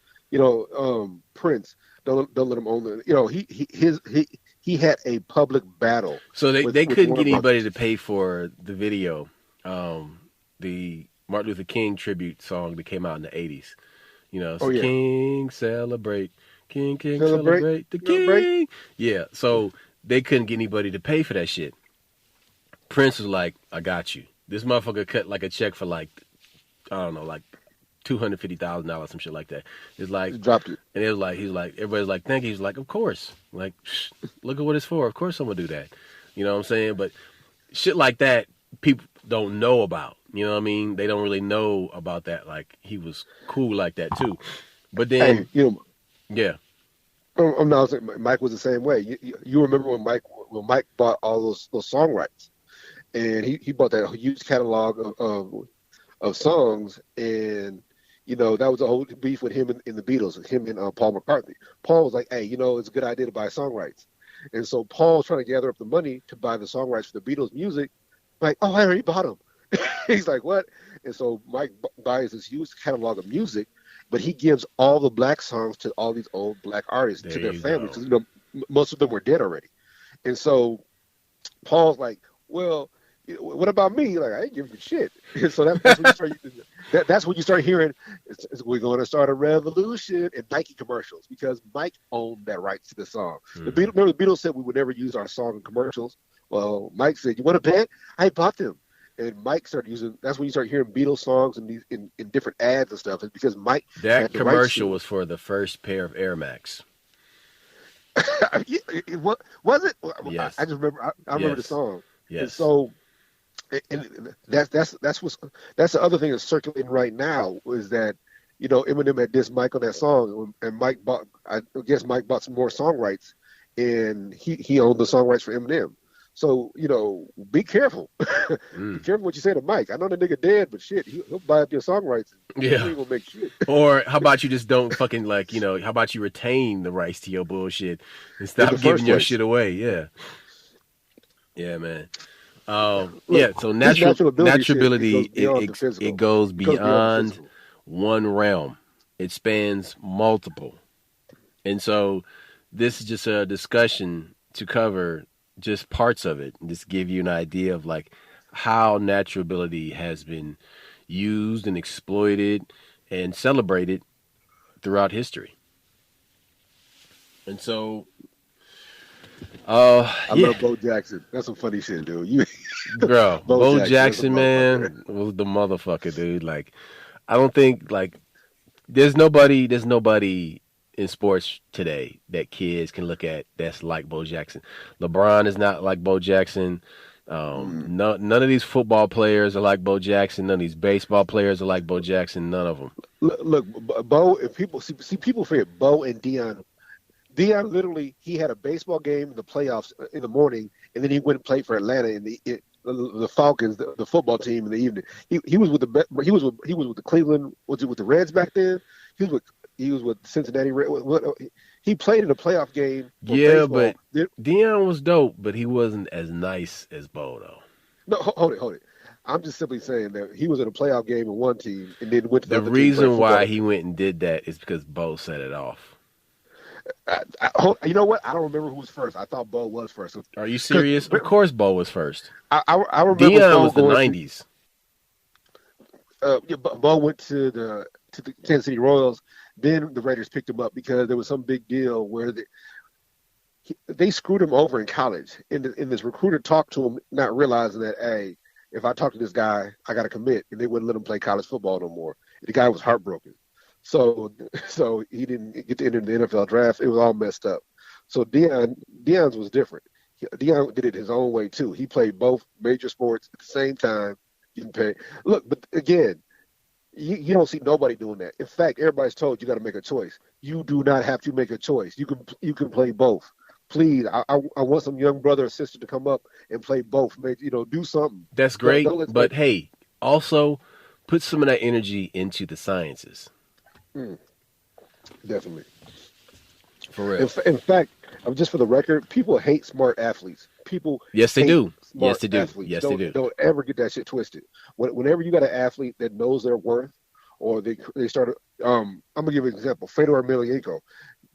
Prince don't let him own the. He had a public battle So they, with they couldn't Warner get anybody Brothers. to pay for the video, the Martin Luther King tribute song that came out in the 80s. You know, it's Oh yeah, King celebrate, King celebrate, celebrate the celebrate. King. Yeah, so they couldn't get anybody to pay for that shit. Prince was like, I got you. This motherfucker cut like a check for like, I don't know, like $250,000, some shit like that. It's like, Just dropped it. and it was like, he's like, everybody's like, thank you. He's like, of course. Like, look at what it's for. Of course I'm gonna do that. You know what I'm saying? But shit like that, people don't know about. You know what I mean? They don't really know about that. Like, he was cool like that too. But Hey, then, yeah, I'm not saying Mike was the same way. You remember when Mike bought all those song rights, and he bought that huge catalog of songs, and that was a whole beef with him and the Beatles, him and Paul McCartney. Paul was like, "Hey, it's a good idea to buy song rights," and so Paul's trying to gather up the money to buy the song rights for the Beatles music. Like, oh, I already bought them. He's like, what? And so Mike buys this huge catalog of music, but he gives all the black songs to all these old black artists there to their you families go. because most of them were dead already. And so Paul's like, well, what about me? Like, I ain't giving you shit. And so that's when you start. That's when you start hearing, we're going to start a revolution in Nike commercials because Mike owned that rights to the song. Mm-hmm. Remember the Beatles said we would never use our song in commercials. Well, Mike said, "You want to bet? I bought them." And Mike started using. That's when you start hearing Beatles songs in these in different ads and stuff. It's because Mike That had the rights commercial to was for the first pair of Air Max. What was it? Yes, I just remember. I remember the yes, song, and yes. so and that's the other thing that's circulating right now is that Eminem had dissed Mike on that song, and I guess Mike bought some more song rights, and he owned the song rights for Eminem. So be careful. Be Mm. careful what you say to Mike. I know the nigga dead, but shit, he'll buy up your song rights. You Yeah. ain't gonna make shit. Or how about you just don't fucking how about you retain the rights to your bullshit and In the stop giving first your place. shit away? Yeah. Yeah, man. Look, Yeah, so this natural ability natural shit, it goes ability beyond the it physical. goes It goes beyond the beyond physical. one realm. It spans multiple. And so this is just a discussion to cover just parts of it and just give you an idea of like how natural ability has been used and exploited and celebrated throughout history. And so I yeah, love Bo Jackson. That's some funny shit, dude. You bro, Bo Bo Jackson, that's a Jackson, motherfucker. man, was the motherfucker, dude. Like, I don't think like there's nobody in sports today that kids can look at that's like Bo Jackson. LeBron is not like Bo Jackson. Mm. None of these football players are like Bo Jackson. None of these baseball players are like Bo Jackson. None of them. Look, Bo. If people see people forget Bo and Dion. Dion literally he had a baseball game in the playoffs in the morning, and then he went and played for Atlanta in the Falcons, the football team in the evening. He was with he was with the Cleveland, was it with the Reds back then? He was with Cincinnati Red. He played in a playoff game for Yeah, baseball. but Dion was dope, but he wasn't as nice as Bo though. No, hold it. I'm just simply saying that he was in a playoff game in one team and then went to the The other team playing reason why football. he went and did that is because Bo set it off. You know what? I don't remember who was first. I thought Bo was first. Are you Because serious? Of course, Bo was first. I remember Dion Bo was the going to '90s. yeah, Bo went to the Kansas City Royals. Then the Raiders picked him up because there was some big deal where they screwed him over in college. And this recruiter talked to him, not realizing that, hey, if I talk to this guy, I got to commit, and they wouldn't let him play college football no more. The guy was heartbroken, so he didn't get to enter the NFL draft. It was all messed up. So Dion's was different. Dion did it his own way too. He played both major sports at the same time, getting paid. Look, but again, you don't see nobody doing that. In fact, everybody's told you got to make a choice. You do not have to make a choice. You can play both. Please, I want some young brother or sister to come up and play both. Do something. That's great, but hey, also put some of that energy into the sciences. Definitely. For real. In fact, just for the record, people hate smart athletes. People Yes, they hate do. smart Yes, they do. athletes. Yes, they do. Don't ever get that shit twisted. Whenever you got an athlete that knows their worth, or they started, I'm gonna give you an example. Fedor Emelianenko.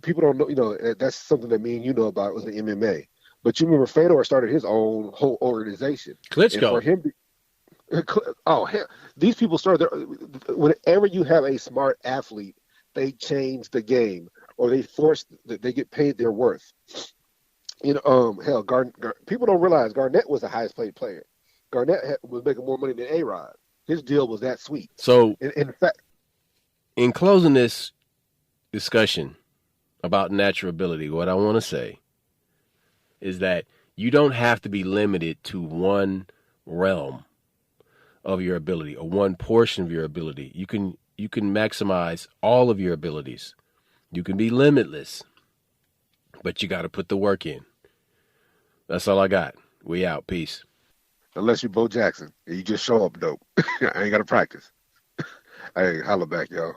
People don't know, that's something that me and you know about was the MMA. But you remember Fedor started his own whole organization. Klitschko. And for him, hell, these people started whenever you have a smart athlete, they change the game or they get paid their worth. Hell, people don't realize Garnett was the highest paid player. Garnett was making more money than A-Rod. His deal was that sweet. So, in fact, in closing this discussion about natural ability, what I want to say is that you don't have to be limited to one realm of your ability or one portion of your ability. You can maximize all of your abilities. You can be limitless, but you got to put the work in. That's all I got. We out. Peace. Unless you're Bo Jackson and you just show up dope. I ain't got to practice. Hey, holla back, y'all.